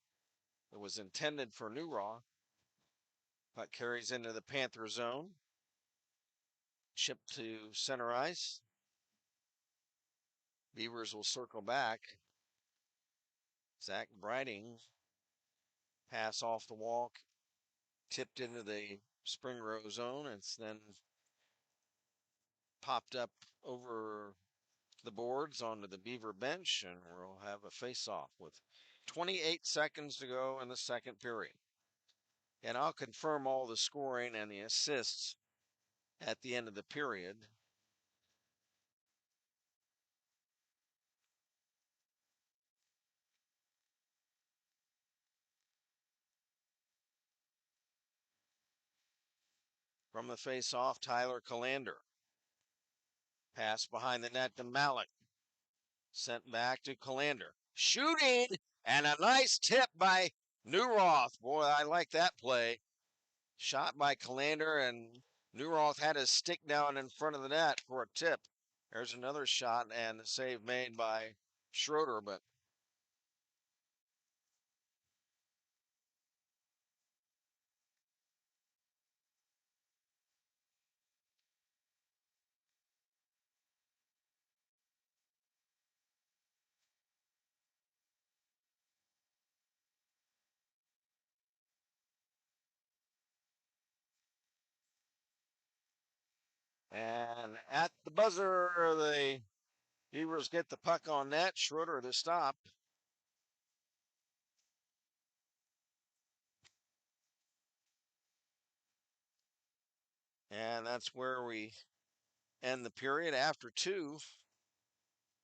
It was intended for Newroff. Puck carries into the Panther zone. Chip to center ice. Beavers will circle back. Zach Briding. Pass off the wall. Tipped into the Springboro zone. It's then popped up over the boards onto the Beaver bench, and we'll have a face-off with 28 seconds to go in the second period. And I'll confirm all the scoring and the assists at the end of the period. From the face-off, Tyler Callander. Pass behind the net to Malik. Sent back to Callander. Shooting! And a nice tip by Newroth. Boy, I like that play. Shot by Callander, and Newroth had his stick down in front of the net for a tip. There's another shot and a save made by Schroeder, but and at the buzzer, the Beavers get the puck on net. Schroeder to stop. And that's where we end the period. After two,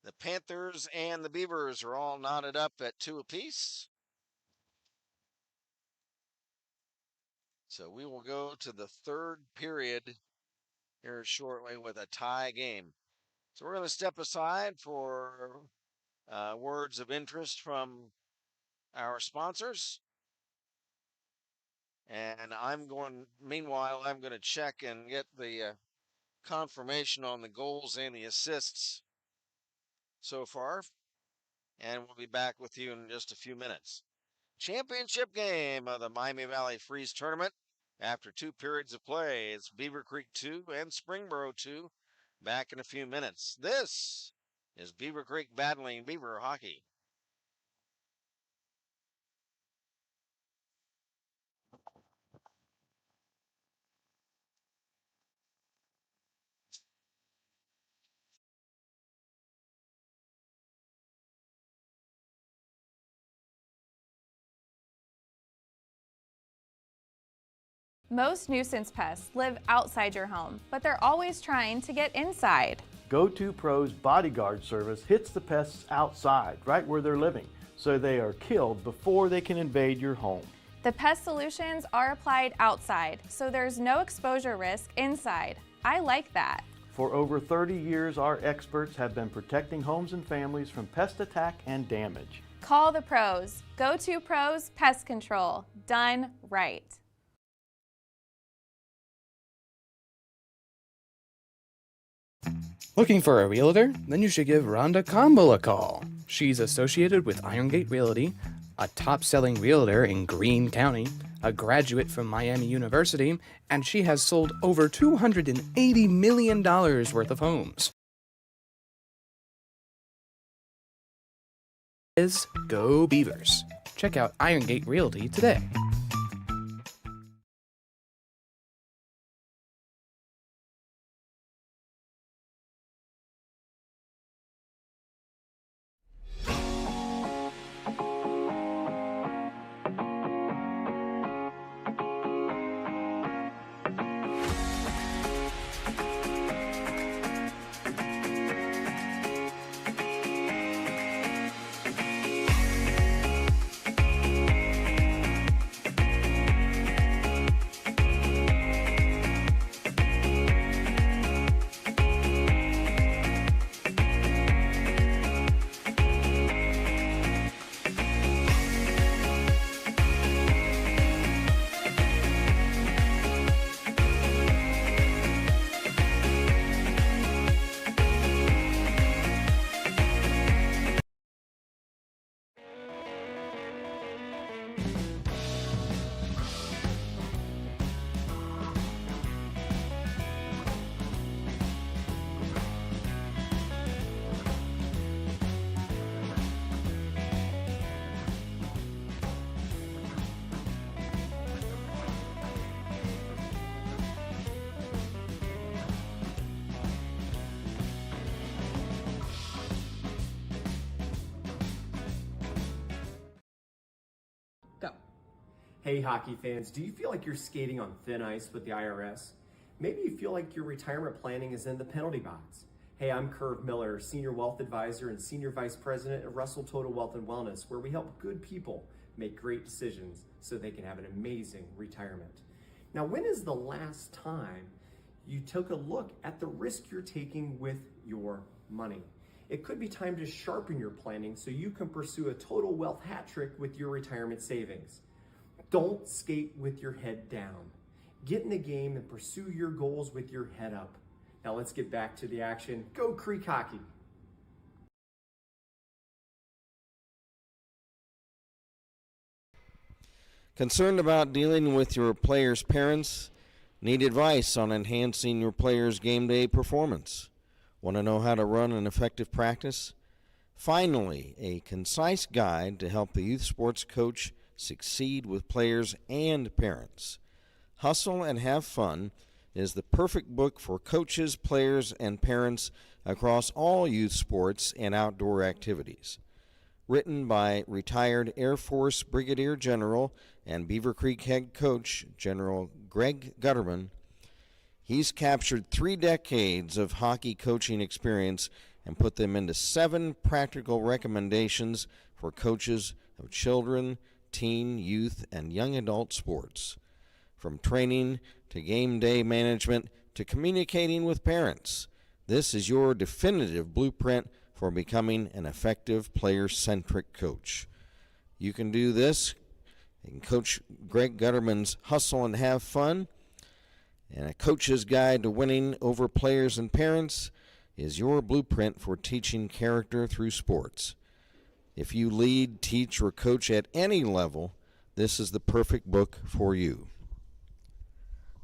the Panthers and the Beavers are all knotted up at 2 apiece. So we will go to the third period here shortly with a tie game. So we're going to step aside for words of interest from our sponsors. And meanwhile, I'm going to check and get the confirmation on the goals and the assists so far. And we'll be back with you in just a few minutes. Championship game of the Miami Valley Freeze Tournament. After 2 periods of play, it's Beavercreek 2 and Springboro 2. Back in a few minutes. This is Beavercreek battling Beaver hockey. Most nuisance pests live outside your home, but they're always trying to get inside. Go-To Pro's bodyguard service hits the pests outside, right where they're living, so they are killed before they can invade your home. The pest solutions are applied outside, so there's no exposure risk inside. I like that. For over 30 years, our experts have been protecting homes and families from pest attack and damage. Call the pros. Go-To Pros Pest Control. Done right. Looking for a realtor? Then you should give Rhonda Combo a call. She's associated with Irongate Realty, a top-selling realtor in Greene County, a graduate from Miami University, and she has sold over $280 million worth of homes. Go Beavers. Check out Irongate Realty today. Hey, hockey fans, do you feel like you're skating on thin ice with the IRS? Maybe you feel like your retirement planning is in the penalty box. Hey, I'm Curve Miller, Senior Wealth Advisor and Senior Vice President at Russell Total Wealth and Wellness, where we help good people make great decisions so they can have an amazing retirement. Now, when is the last time you took a look at the risk you're taking with your money? It could be time to sharpen your planning so you can pursue a total wealth hat trick with your retirement savings. Don't skate with your head down. Get in the game and pursue your goals with your head up. Now let's get back to the action. Go Creek Hockey! Concerned about dealing with your players' parents? Need advice on enhancing your players' game day performance? Want to know how to run an effective practice? Finally, a concise guide to help the youth sports coach succeed with players and parents. Hustle and Have Fun is the perfect book for coaches, players, and parents across all youth sports and outdoor activities. Written by retired Air Force Brigadier General and Beavercreek head coach General Greg Gutterman, he's captured 3 decades of hockey coaching experience and put them into 7 practical recommendations for coaches of children, teen, youth, and young adult sports. From training to game day management to communicating with parents, this is your definitive blueprint for becoming an effective player-centric coach. You can do this in Coach Greg Gutterman's Hustle and Have Fun, and A Coach's Guide to Winning Over Players and Parents is your blueprint for teaching character through sports. If you lead, teach, or coach at any level, this is the perfect book for you.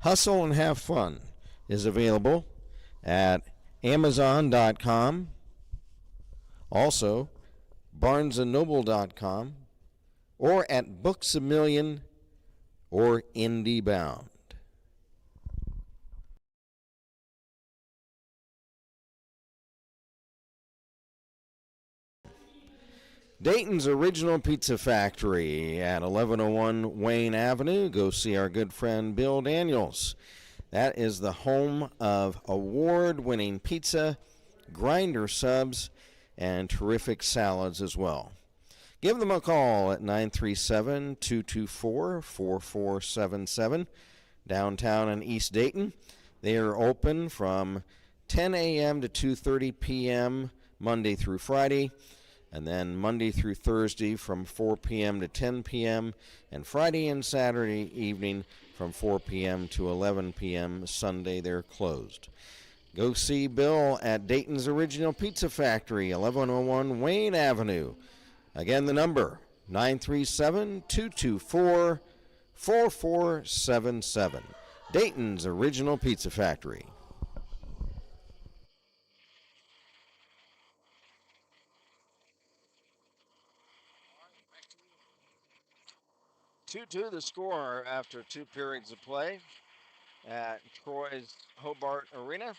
Hustle and Have Fun is available at Amazon.com, also BarnesandNoble.com, or at Books A Million or IndieBound. Dayton's Original Pizza Factory at 1101 Wayne Avenue. Go see our good friend Bill Daniels. That is the home of award-winning pizza, grinder subs, and terrific salads as well. Give them a call at 937-224-4477, downtown in East Dayton. They are open from 10 a.m. to 2:30 p.m. Monday through Friday, and then Monday through Thursday from 4 p.m. to 10 p.m., and Friday and Saturday evening from 4 p.m. to 11 p.m. Sunday, they're closed. Go see Bill at Dayton's Original Pizza Factory, 1101 Wayne Avenue. Again, the number, 937-224-4477. Dayton's Original Pizza Factory. 2-2 the score after 2 periods of play at Troy's Hobart Arena.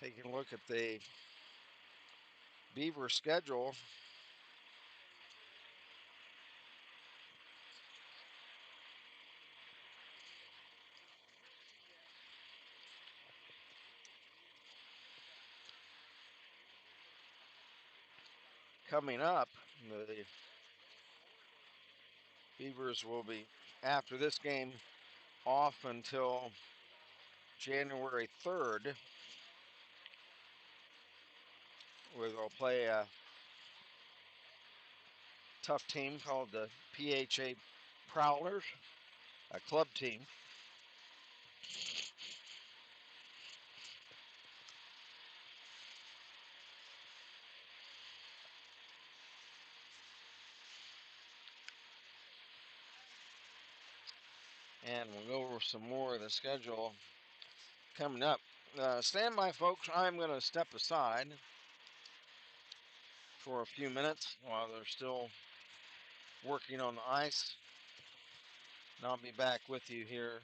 Taking a look at the Beaver schedule. Coming up, the Beavers will be, after this game, off until January 3rd, where they'll play a tough team called the PHA Prowlers, a club team. And we'll go over some more of the schedule coming up. Stand by, folks. I'm going to step aside for a few minutes while they're still working on the ice. And I'll be back with you here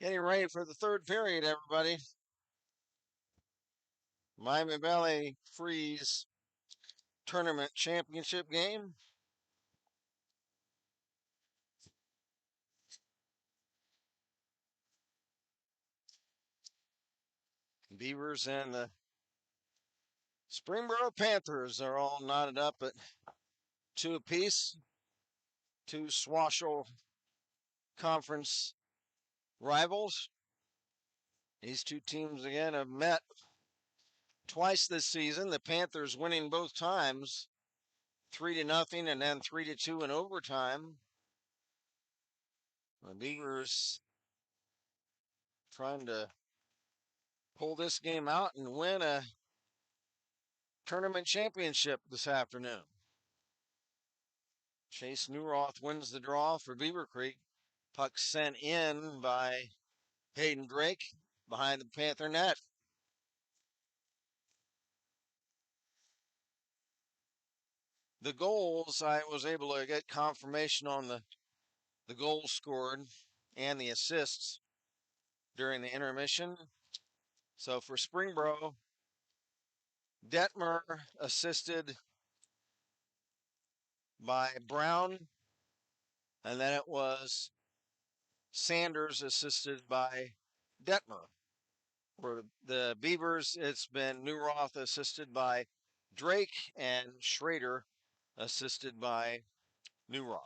Getting ready for the third period, everybody. Miami Valley Freeze Tournament Championship game. Beavers and the Springboro Panthers are all knotted up at 2 apiece. 2 Swashel Conference rivals. These 2 teams again have met twice this season. The Panthers winning both times, 3-0, and then 3-2 in overtime. The Beavers trying to pull this game out and win a tournament championship this afternoon. Chase Newroth wins the draw for Beavercreek. Puck sent in by Hayden Drake behind the Panther net. The goals, I was able to get confirmation on the goals scored and the assists during the intermission. So for Springboro, Detmer assisted by Brown, and then it was Sanders assisted by Detmer. For the Beavers, it's been Newroth assisted by Drake and Schrader assisted by Newroth.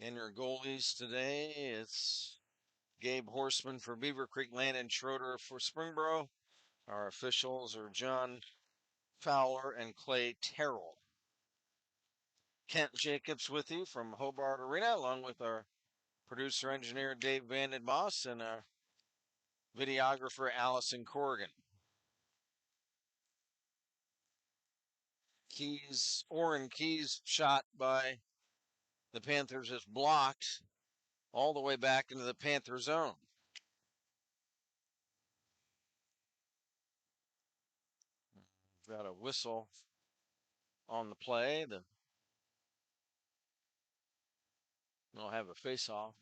And your goalies today, it's Gabe Horseman for Beavercreek, Landon Schroeder for Springboro. Our officials are John Fowler and Clay Terrell. Kent Jacobs with you from Hobart Arena, along with our producer engineer Dave Vanden Boss and our videographer Allison Corrigan. Orrin Keys shot by the Panthers is blocked all the way back into the Panther zone. Got a whistle on the play. They'll have a face-off.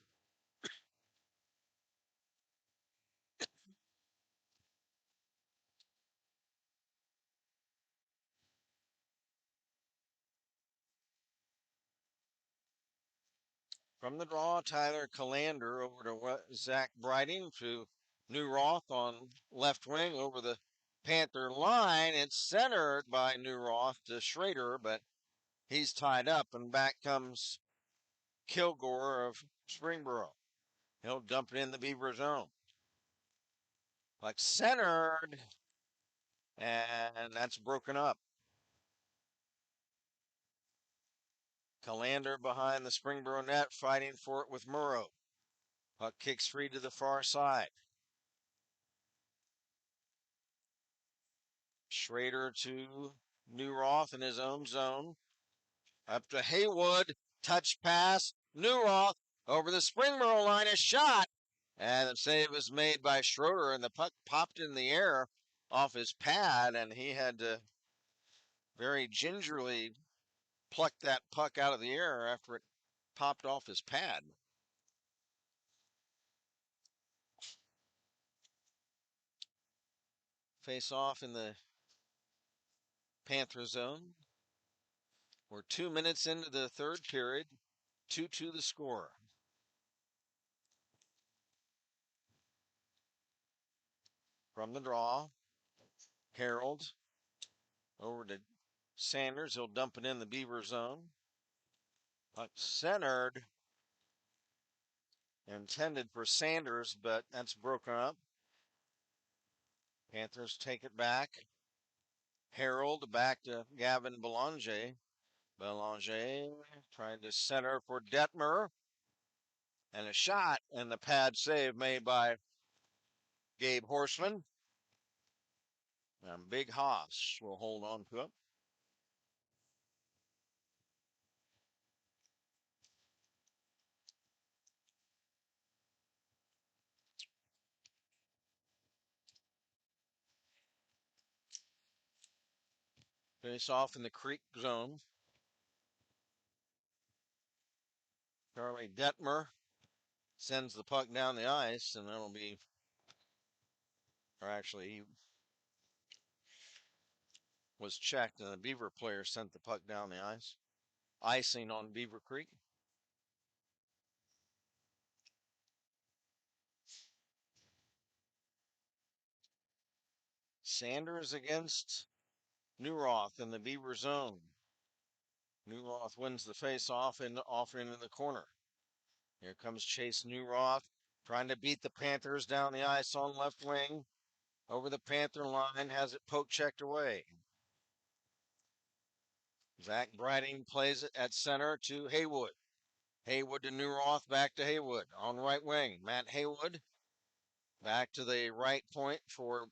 From the draw, Tyler Calander over to Zach Briding to Newroth on left wing over the Panther line. It's centered by Newroth to Schrader, but he's tied up, and back comes Kilgore of Springboro. He'll dump it in the Beaver zone. Like centered, and that's broken up. Calander behind the Springboro net, fighting for it with Murrow. Puck kicks free to the far side. Schrader to Newroth in his own zone. Up to Haywood. Touch pass. Newroth over the Springboro line. A shot. And the save was made by Schroeder, and the puck popped in the air off his pad, and he had to very gingerly pluck that puck out of the air after it popped off his pad. Face off in the Panther zone. We're 2 minutes into the third period. 2-2 the score. From the draw, Harold over to Sanders. He'll dump it in the Beaver zone. Puck centered. Intended for Sanders, but that's broken up. Panthers take it back. Harold back to Gavin Belanger. Belanger trying to center for Detmer. And a shot, and the pad save made by Gabe Horseman. And Big Haas will hold on to it. Face off in the creek zone. Charlie Detmer sends the puck down the ice, and that'll be, or actually, he was checked, and the Beaver player sent the puck down the ice. Icing on Beavercreek. Sanders against Newroth in the Beaver zone. Newroth wins the face-off and off into the corner. Here comes Chase Newroth trying to beat the Panthers down the ice on left wing. Over the Panther line, has it poke checked away. Zach Briding plays it at center to Haywood. Haywood to Newroth, back to Haywood on right wing. Matt Haywood back to the right point for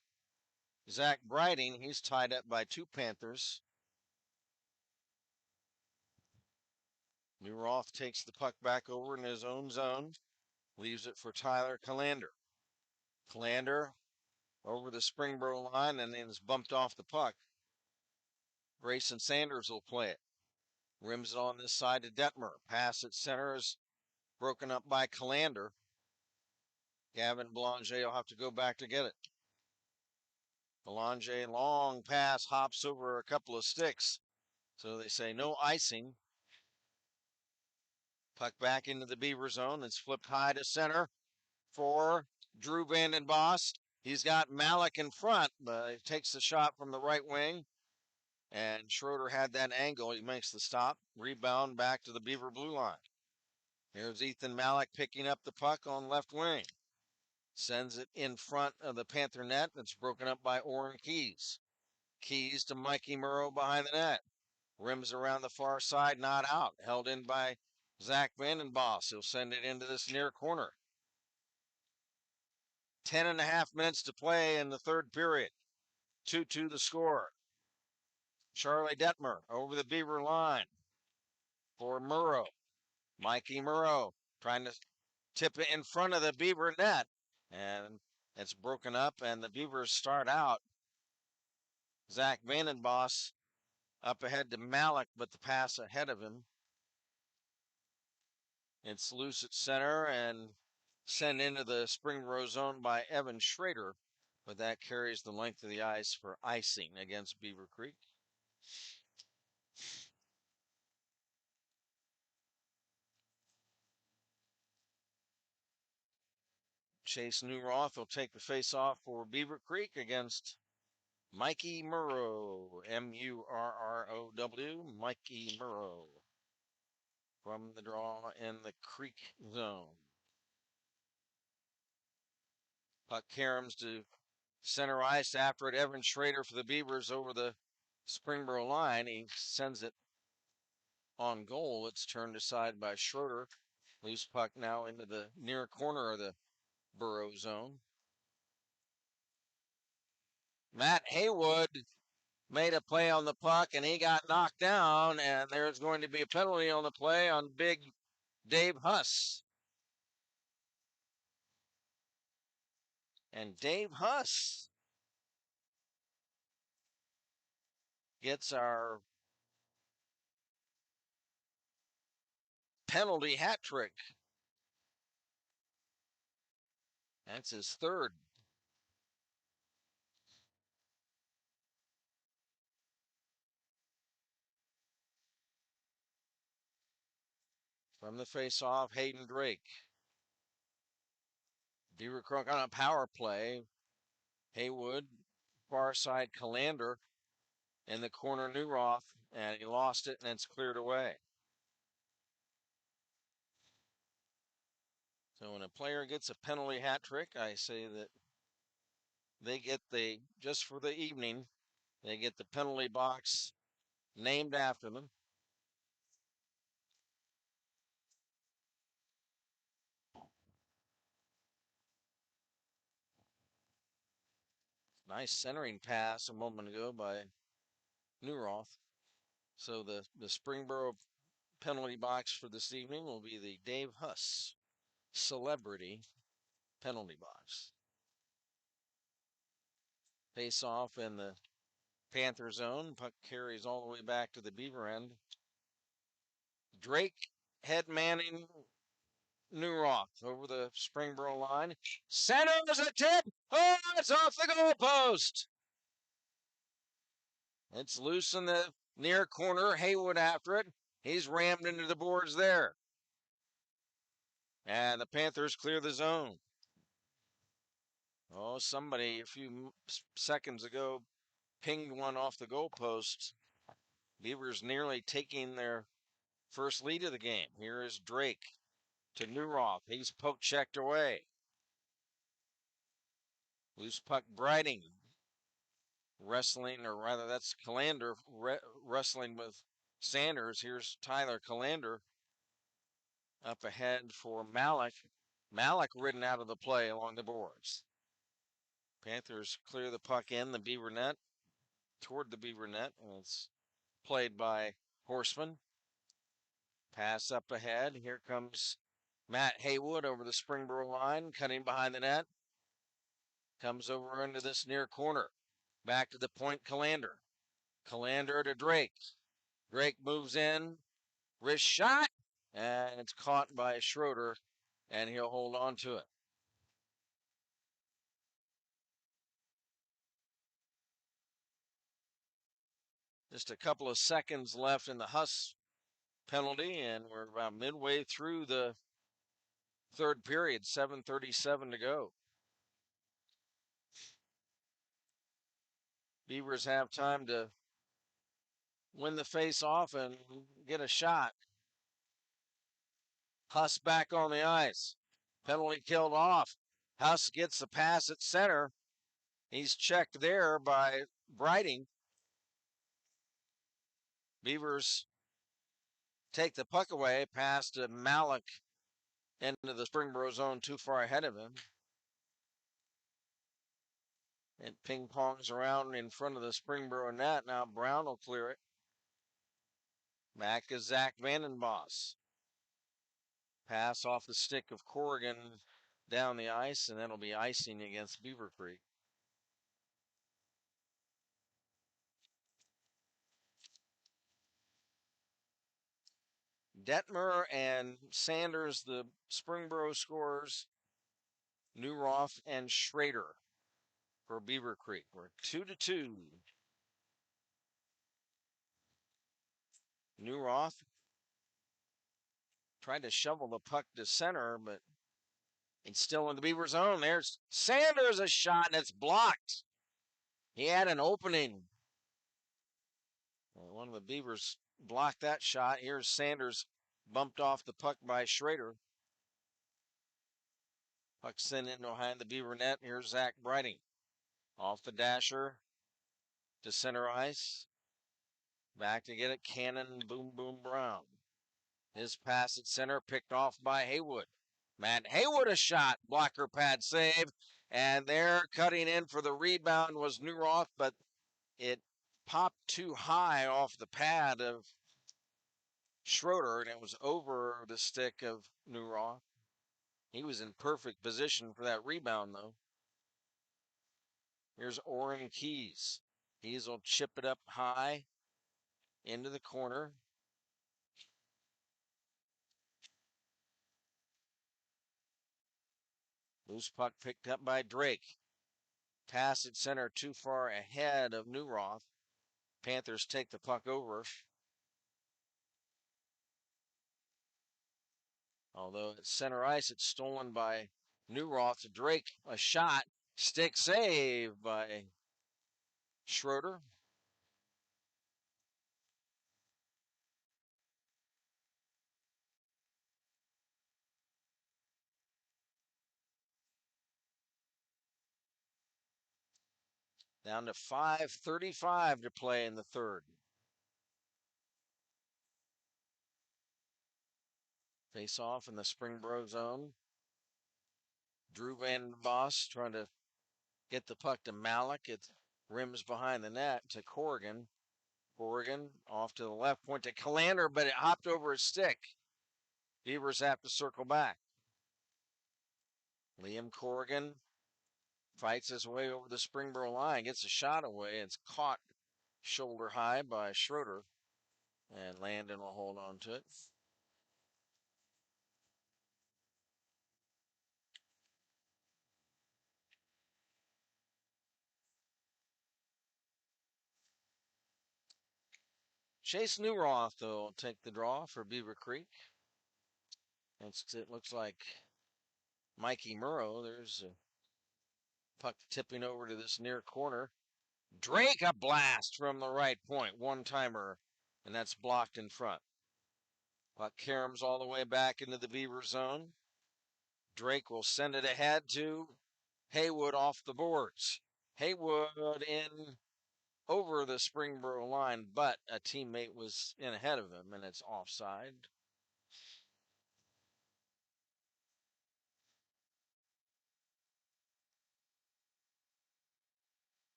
Zach Briding. He's tied up by two Panthers. Newroth takes the puck back over in his own zone, leaves it for Tyler Calander. Calander over the Springboro line and then is bumped off the puck. Grayson Sanders will play it. Rims it on this side to Detmer. Pass at center is broken up by Calander. Gavin Belanger will have to go back to get it. Belanger, long pass, hops over a couple of sticks. So they say no icing. Puck back into the Beaver zone. It's flipped high to center for Drew Vandenboss. He's got Malik in front, but he takes the shot from the right wing. And Schroeder had that angle. He makes the stop. Rebound back to the Beaver blue line. Here's Ethan Malik picking up the puck on left wing. Sends it in front of the Panther net. That's broken up by Orrin Keys. Keys to Mikey Murrow behind the net. Rims around the far side, not out. Held in by Zach Vandenboss. He'll send it into this near corner. 10.5 minutes to play in the third period. 2-2 the score. Charlie Detmer over the Beaver line for Murrow. Mikey Murrow trying to tip it in front of the Beaver net. And it's broken up, and the Beavers start out. Zach Vandenboss up ahead to Malik, but the pass ahead of him. It's loose at center and sent into the Springboro zone by Evan Schrader, but that carries the length of the ice for icing against Beavercreek. Chase Newroth will take the face-off for Beavercreek against Mikey Murrow, Murrow, Mikey Murrow, from the draw in the Creek zone. Puck caroms to center ice after it. Evan Schrader for the Beavers over the Springboro line. He sends it on goal. It's turned aside by Schroeder. Loose puck now into the near corner of the Burrow zone. Matt Haywood made a play on the puck and he got knocked down, and there's going to be a penalty on the play on big Dave Huss. And Dave Huss gets our penalty hat trick. That's his third. From the face-off, Hayden Drake. Beavercreek on a power play. Haywood, far side Calander, in the corner Newroth, and he lost it, and it's cleared away. So when a player gets a penalty hat trick, I say that they get just for the evening, they get the penalty box named after them. Nice centering pass a moment ago by Newroth. So the Springboro penalty box for this evening will be the Dave Huss Celebrity penalty box. Face off in the Panther zone. Puck carries all the way back to the Beaver end. Drake head manning Newroth over the Springboro line. Centers a tip. Oh, it's off the goalpost. It's loose in the near corner. Haywood after it. He's rammed into the boards there. And the Panthers clear the zone. Oh, somebody a few seconds ago pinged one off the goalpost. Beavers nearly taking their first lead of the game. Here is Drake to Newroth. He's poke checked away. Loose puck Briding. Wrestling, or rather that's Calander wrestling with Sanders. Here's Tyler Calander up ahead for Malik. Malik ridden out of the play along the boards. Panthers clear the puck in the Beaver net, toward the Beaver net, and it's played by Horseman. Pass up ahead. Here comes Matt Haywood over the Springboro line, cutting behind the net. Comes over into this near corner. Back to the point, Calander. Calander to Drake. Drake moves in. Wrist shot. And it's caught by Schroeder, and he'll hold on to it. Just a couple of seconds left in the Huss penalty, and we're about midway through the third period, 7:37 to go. Beavers have time to win the face-off and get a shot. Huss back on the ice. Penalty killed off. Huss gets the pass at center. He's checked there by Briding. Beavers take the puck away, pass to Malik into the Springboro zone too far ahead of him. It ping-pongs around in front of the Springboro net. Now Brown will clear it. Back is Zach Vandenboss. Pass off the stick of Corrigan down the ice, and that'll be icing against Beavercreek. Detmer and Sanders, the Springboro scorers. Newroth and Schrader for Beavercreek. We're 2-2. Newroth tried to shovel the puck to center, but it's still in the Beaver zone. There's Sanders, a shot, and it's blocked. He had an opening. One of the Beavers blocked that shot. Here's Sanders bumped off the puck by Schrader. Puck sent in behind the Beaver net. Here's Zach Briding. Off the dasher to center ice. Back to get it. Cannon, boom, boom, Brown. His pass at center picked off by Haywood. Matt Haywood a shot. Blocker pad save. And there cutting in for the rebound was Newroth, but it popped too high off the pad of Schroeder, and it was over the stick of Newroth. He was in perfect position for that rebound, though. Here's Oren Keys. Keys will chip it up high into the corner. Loose puck picked up by Drake. Pass at center too far ahead of Newroth. Panthers take the puck over. Although at center ice, it's stolen by Newroth to Drake. A shot. Stick save by Schroeder. Down to 5:35 to play in the third. Face off in the Springboro zone. Drew Van Boss trying to get the puck to Malik. It rims behind the net to Corrigan. Corrigan off to the left point to Calander, but it hopped over his stick. Beavers have to circle back. Liam Corrigan fights his way over the Springboro line, gets a shot away. It's caught shoulder high by Schroeder, and Landon will hold on to it. Chase Newroth, though, will take the draw for Beavercreek. It looks like Mikey Murrow. There's a puck tipping over to this near corner. Drake, a blast from the right point. One-timer, and that's blocked in front. Puck caroms all the way back into the Beaver zone. Drake will send it ahead to Haywood off the boards. Haywood in over the Springboro line, but a teammate was in ahead of him, and it's offside.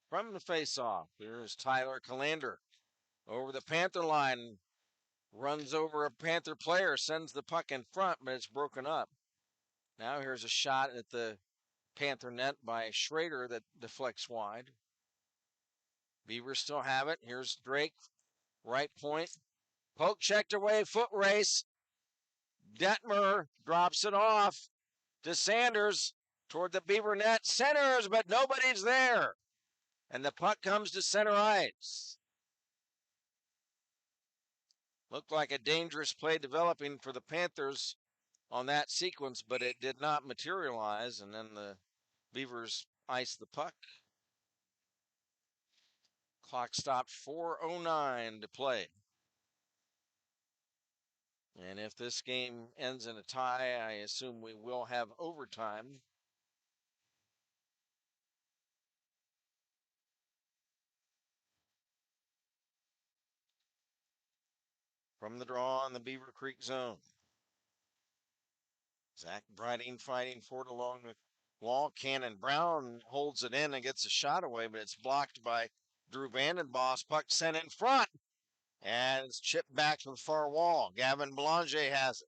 From the face-off, here's Tyler Calander over the Panther line, runs over a Panther player, sends the puck in front, but it's broken up. Now here's a shot at the Panther net by Schrader that deflects wide. Beavers still have it. Here's Drake, right point. Poke checked away, foot race. Detmer drops it off to Sanders toward the Beaver net. Centers, but nobody's there. And the puck comes to center ice. Looked like a dangerous play developing for the Panthers on that sequence, but it did not materialize. And then the Beavers iced the puck. Clock stopped 4:09 to play. And if this game ends in a tie, I assume we will have overtime. From the draw in the Beavercreek zone. Zach Briding fighting for it along the wall. Cannon Brown holds it in and gets a shot away, but it's blocked by Drew Vandenboss. Puck sent in front, and it's chipped back to the far wall. Gavin Belanger has it.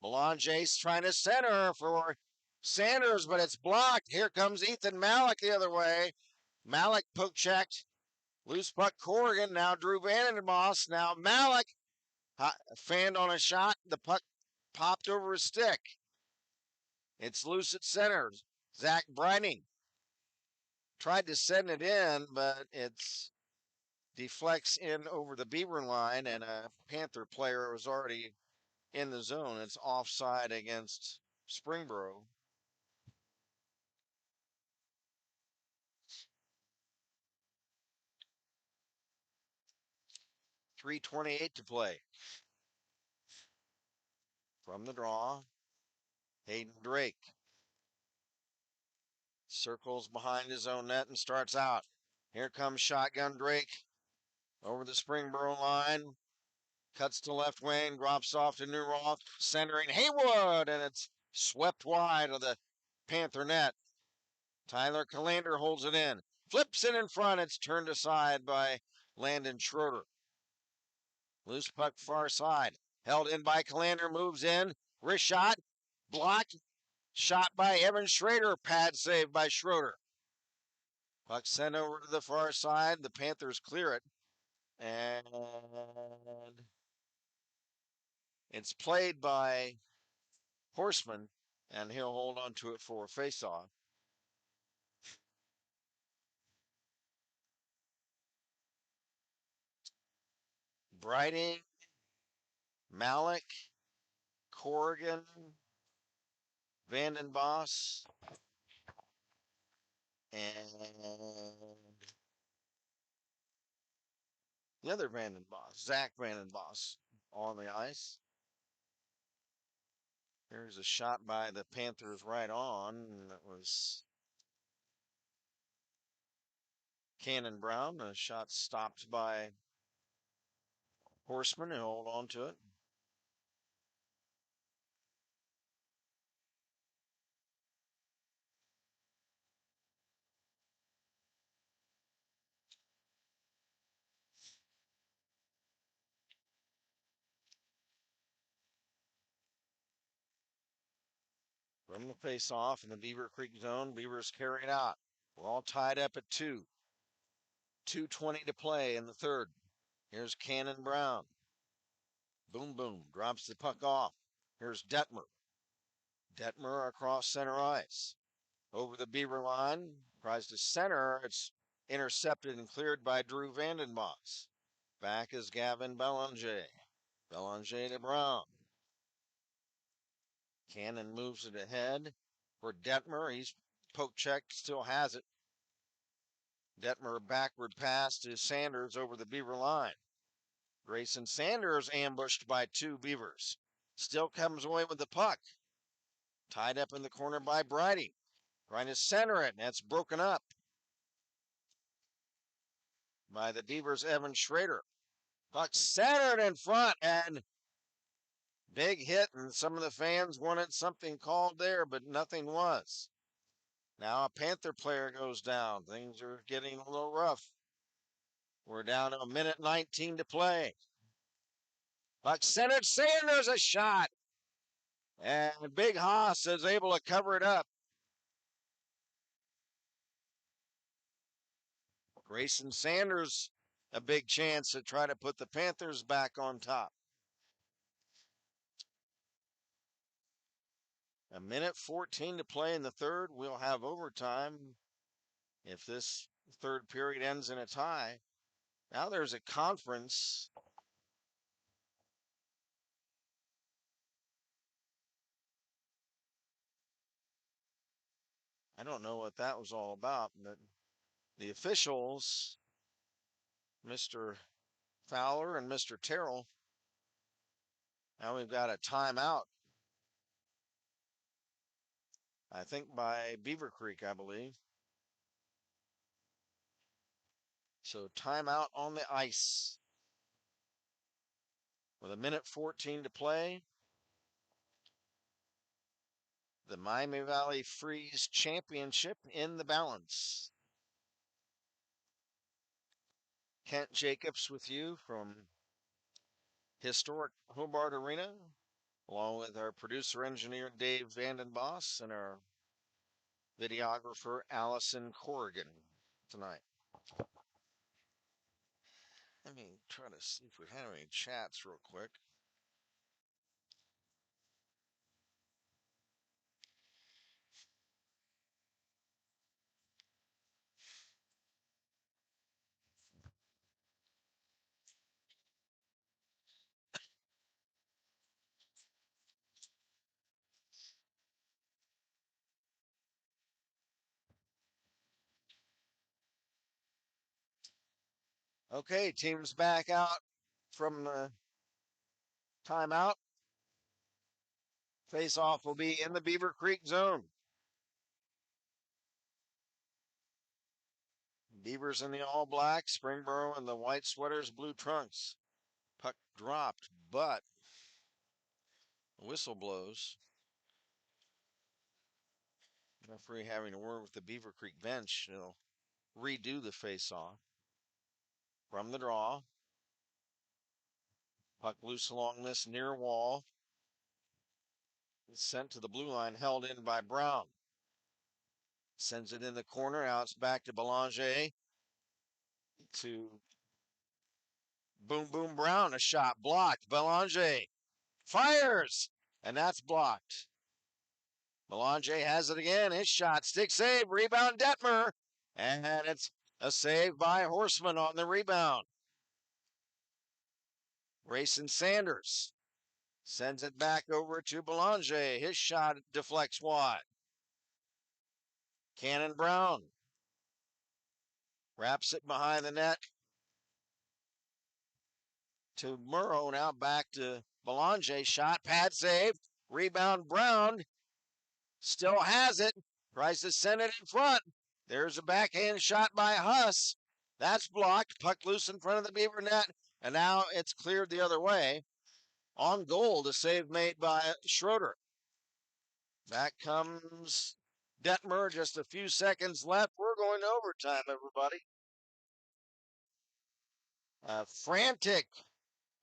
Belanger's trying to center for Sanders, but it's blocked. Here comes Ethan Malik the other way. Malik poke checked. Loose puck Corrigan. Now Drew Vandenboss. Now Malik fanned on a shot. The puck popped over his stick. It's loose at center. Zach Briding tried to send it in, but it's deflects in over the Beaver line, and a Panther player was already in the zone. It's offside against Springboro. .328 to play. From the draw, Hayden Drake circles behind his own net and starts out. Here comes shotgun Drake over the Springboro line. Cuts to left wing, drops off to Newroth, centering Haywood, and it's swept wide of the Panther net. Tyler Calander holds it in. Flips it in front. It's turned aside by Landon Schroeder. Loose puck far side. Held in by Calander, moves in. Wrist shot. Blocked. Shot by Evan Schrader. Pad saved by Schroeder. Puck sent over to the far side. The Panthers clear it. And it's played by Horseman, and he'll hold on to it for a face-off. Briding, Malik, Corrigan, Vandenboss, and the other Vandenboss, Zach Vandenboss, on the ice. Here's a shot by the Panthers right on. That was Cannon Brown. A shot stopped by Horseman, and hold on to it. From the face-off in the Beavercreek zone, Beavers carry it out. We're all tied up at 2. 2:20 to play in the third. Here's Cannon Brown. Boom, boom. Drops the puck off. Here's Detmer. Detmer across center ice. Over the Beaver line. Tries to center. It's intercepted and cleared by Drew Vandenbosch. Back is Gavin Belanger. Belanger to Brown. Cannon moves it ahead for Detmer. He's poke checked, still has it. Detmer backward pass to Sanders over the Beaver line. Grayson Sanders ambushed by 2 Beavers. Still comes away with the puck. Tied up in the corner by Bridie. Trying to center it, and that's broken up by the Beavers' Evan Schrader. Puck centered in front, and big hit, and some of the fans wanted something called there, but nothing was. Now a Panther player goes down. Things are getting a little rough. We're down to 1:19 to play. Puck centered, Sanders a shot. And Big Haas is able to cover it up. Grayson Sanders, a big chance to try to put the Panthers back on top. 1:14 to play in the third. We'll have overtime if this third period ends in a tie. Now there's a conference. I don't know what that was all about, but the officials, Mr. Fowler and Mr. Terrell, now we've got a timeout. I think by Beavercreek, I believe. So timeout on the ice. With 1:14 to play, the Miami Valley Freeze Championship in the balance. Kent Jacobs with you from historic Hobart Arena, along with our producer engineer Dave Vandenbosch and our videographer Allison Corrigan tonight. Let me try to see if we have any chats real quick. Okay, team's back out from the timeout. Face-off will be in the Beavercreek zone. Beavers in the all black, Springboro in the white sweaters, blue trunks. Puck dropped, but the whistle blows. Referee having a word with the Beavercreek bench. They'll redo the face-off. From the draw. Puck loose along this near wall. It's sent to the blue line, held in by Brown. Sends it in the corner. Now it's back to Belanger. To Boom Boom Brown. A shot blocked. Belanger fires, and that's blocked. Belanger has it again. His shot, stick save, rebound Detmer, and it's a save by Horseman on the rebound. Grayson Sanders sends it back over to Belanger. His shot deflects wide. Cannon Brown wraps it behind the net to Murrow. Now back to Belanger. Shot, pad save, rebound Brown. Still has it. Tries to send it in front. There's a backhand shot by Huss. That's blocked. Puck loose in front of the Beaver net. And now it's cleared the other way. On goal, the save made by Schroeder. Back comes Detmer. Just a few seconds left. We're going to overtime, everybody. A frantic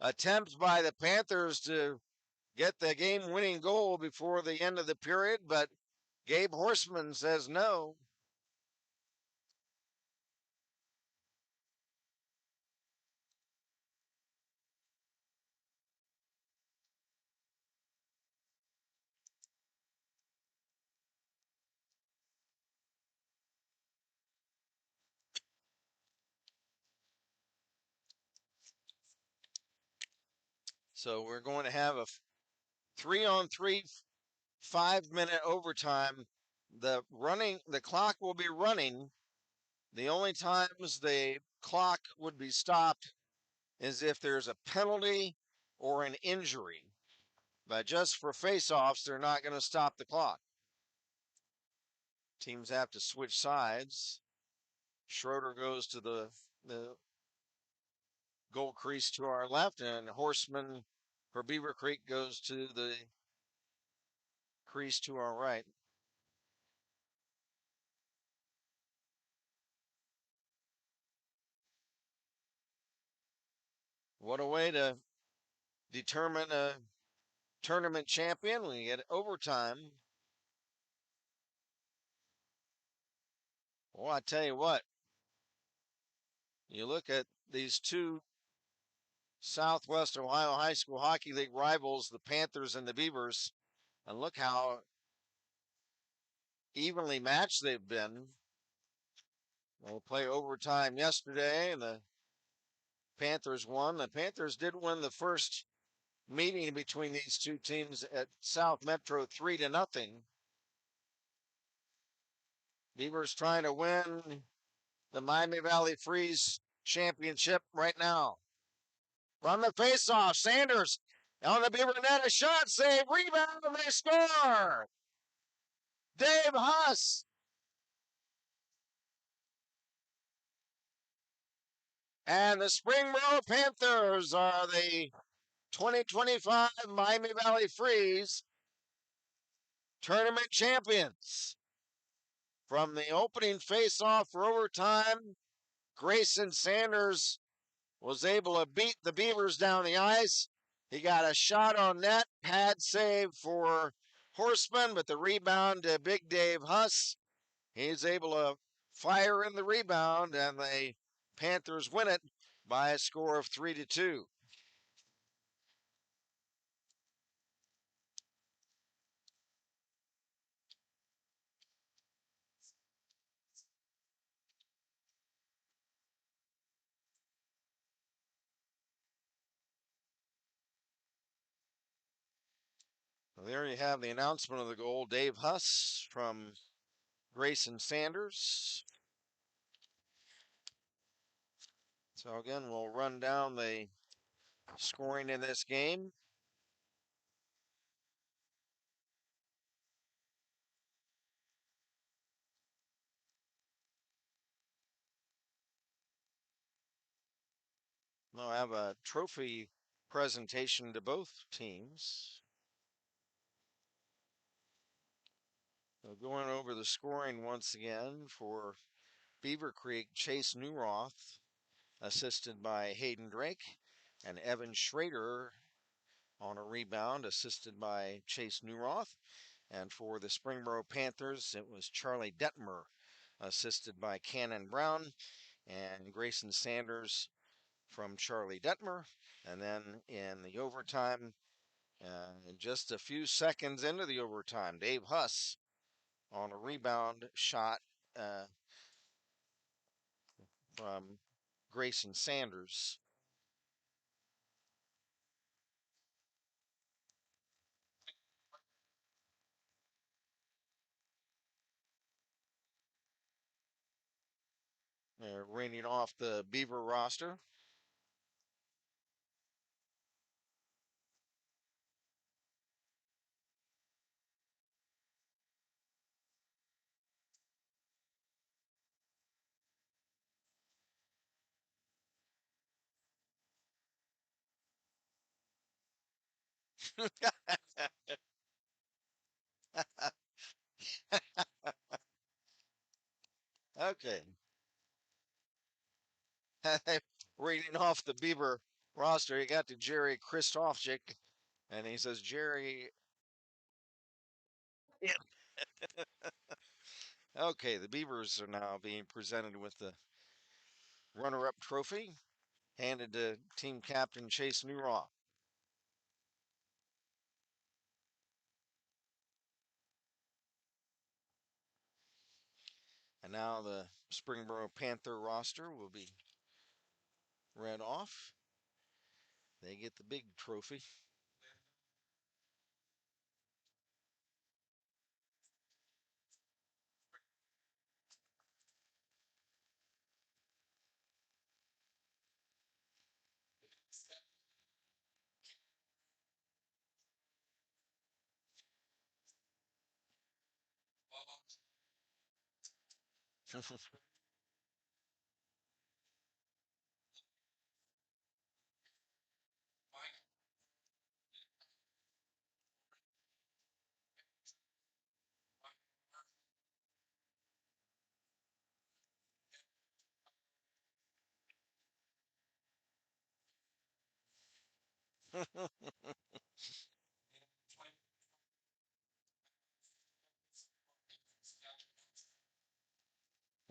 attempt by the Panthers to get the game-winning goal before the end of the period, but Gabe Horseman says no. So we're going to have a 3-on-3 5-minute overtime. The clock will be running. The only times the clock would be stopped is if there's a penalty or an injury. But just for face-offs, they're not going to stop the clock. Teams have to switch sides. Schroeder goes to the goal crease to our left, and Horseman for Beavercreek goes to the crease to our right. What a way to determine a tournament champion when you get overtime. Well, I tell you what, you look at these two Southwest Ohio High School Hockey League rivals, the Panthers and the Beavers, and look how evenly matched they've been. They play overtime yesterday, and the Panthers won. The Panthers did win the first meeting between these two teams at South Metro 3-0. Beavers trying to win the Miami Valley Freeze championship right now. From the faceoff, Sanders on the Beaver net, a shot, save, rebound, and they score. Dave Huss. And the Springboro Panthers are the 2025 Miami Valley Freeze tournament champions. From the opening faceoff for overtime, Grayson Sanders was able to beat the Beavers down the ice. He got a shot on net, pad save for Horseman, but the rebound to Big Dave Huss. He's able to fire in the rebound, and the Panthers win it by a score of 3-2. Well, there you have the announcement of the goal. Dave Huss from Grayson Sanders. So again, we'll run down the scoring in this game. We'll have a trophy presentation to both teams. So going over the scoring once again for Beavercreek, Chase Newroth, assisted by Hayden Drake, and Evan Schrader on a rebound, assisted by Chase Newroth. And for the Springboro Panthers, it was Charlie Detmer, assisted by Cannon Brown, and Grayson Sanders from Charlie Detmer. And then in the overtime, just a few seconds into the overtime, Dave Huss on a rebound shot from Grayson Sanders. They're reading off the Beaver roster. Okay. Reading off the Beaver roster, you got to Jerry Christofchik, and he says, Jerry, Okay, the Beavers are now being presented with the runner-up trophy, handed to team captain Chase Newroth. And now the Springboro Panther roster will be read off. They get the big trophy.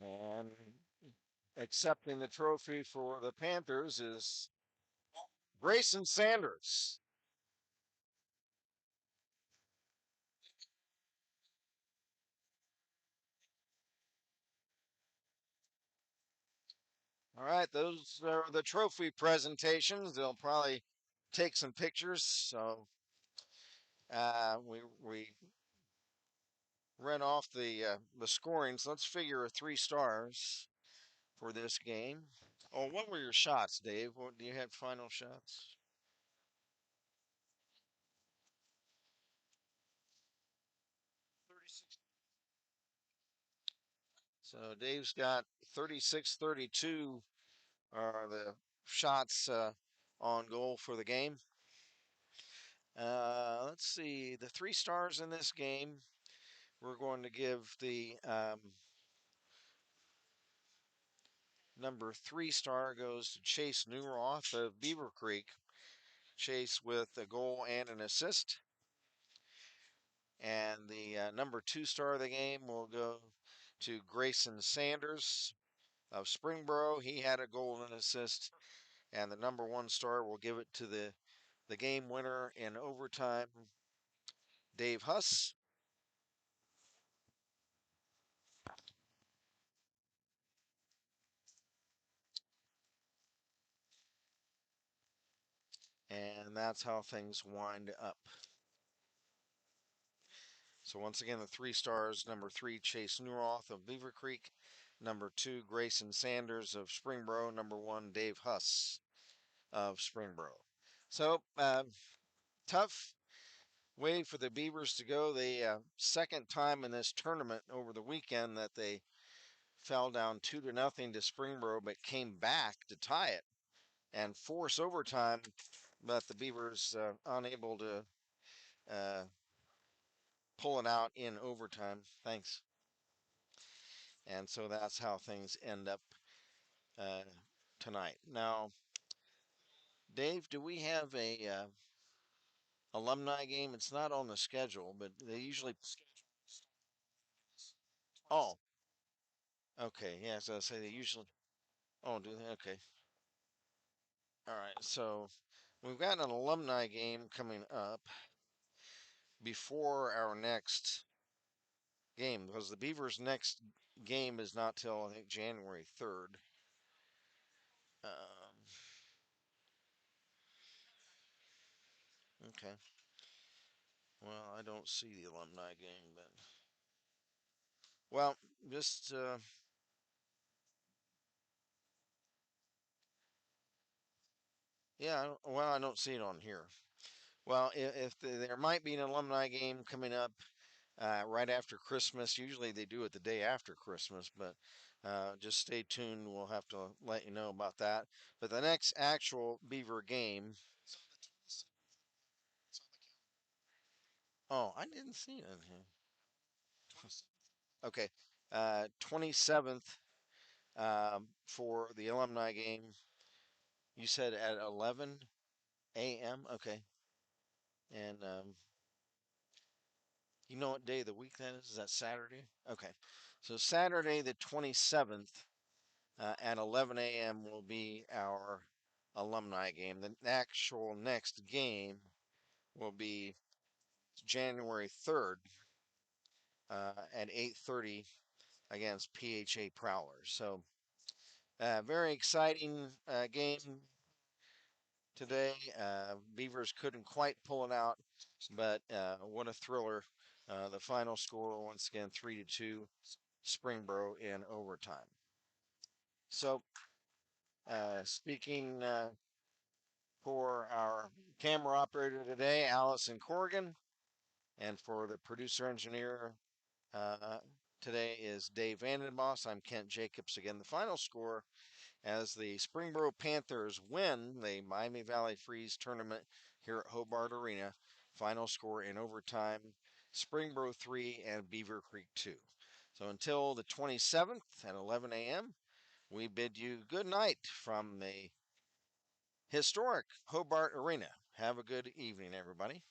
And accepting the trophy for the Panthers is Grayson Sanders. All right, those are the trophy presentations. They'll probably take some pictures. So we read off the scorings. Let's figure 3 stars for this game. Oh, what were your shots, Dave? What do you have final shots? So Dave's got 36-32 are the shots on goal for the game. Let's see, the 3 stars in this game, we're going to give the number 3 star goes to Chase Newroth of Beavercreek. Chase with a goal and an assist. And the number 2 star of the game will go to Grayson Sanders of Springboro. He had a goal and an assist. And the number 1 star will give it to the game winner in overtime, Dave Huss. And that's how things wind up. So once again, the 3 stars, number 3, Chase Newroth of Beavercreek, number 2, Grayson Sanders of Springboro, number 1, Dave Huss of Springboro. So tough way for the Beavers to go. The second time in this tournament over the weekend that they fell down 2-0 to Springboro, but came back to tie it and force overtime. But the Beavers unable to pull it out in overtime. Thanks. And so that's how things end up uh, tonight. Now, Dave, do we have a alumni game? It's not on the schedule, but they usually. Oh, okay. Yeah, so I say they usually. Oh, do they? Okay. All right. So we've got an alumni game coming up before our next game because the Beavers' next game is not till I think January 3rd. Okay. Well, I don't see the alumni game, but well, just yeah. Well, I don't see it on here. Well, if there might be an alumni game coming up right after Christmas. Usually they do it the day after Christmas, but just stay tuned. We'll have to let you know about that. But the next actual Beaver game. Oh, I didn't see it in here. Okay. 27th for the alumni game. You said at 11 a.m. Okay. And You know what day of the week that is? Is that Saturday? Okay. So Saturday the 27th at 11 a.m. will be our alumni game. The actual next game will be January 3rd at 8:30 against PHA Prowlers. So very exciting game today. Beavers couldn't quite pull it out, but what a thriller. The final score, once again, 3-2, Springboro in overtime. So, speaking for our camera operator today, Allison Corrigan, and for the producer engineer uh, today is Dave Vandenboss. I'm Kent Jacobs. Again, the final score as the Springboro Panthers win the Miami Valley Freeze tournament here at Hobart Arena. Final score in overtime, Springboro 3 and Beavercreek 2. So until the 27th at 11 a.m., we bid you good night from the historic Hobart Arena. Have a good evening, everybody.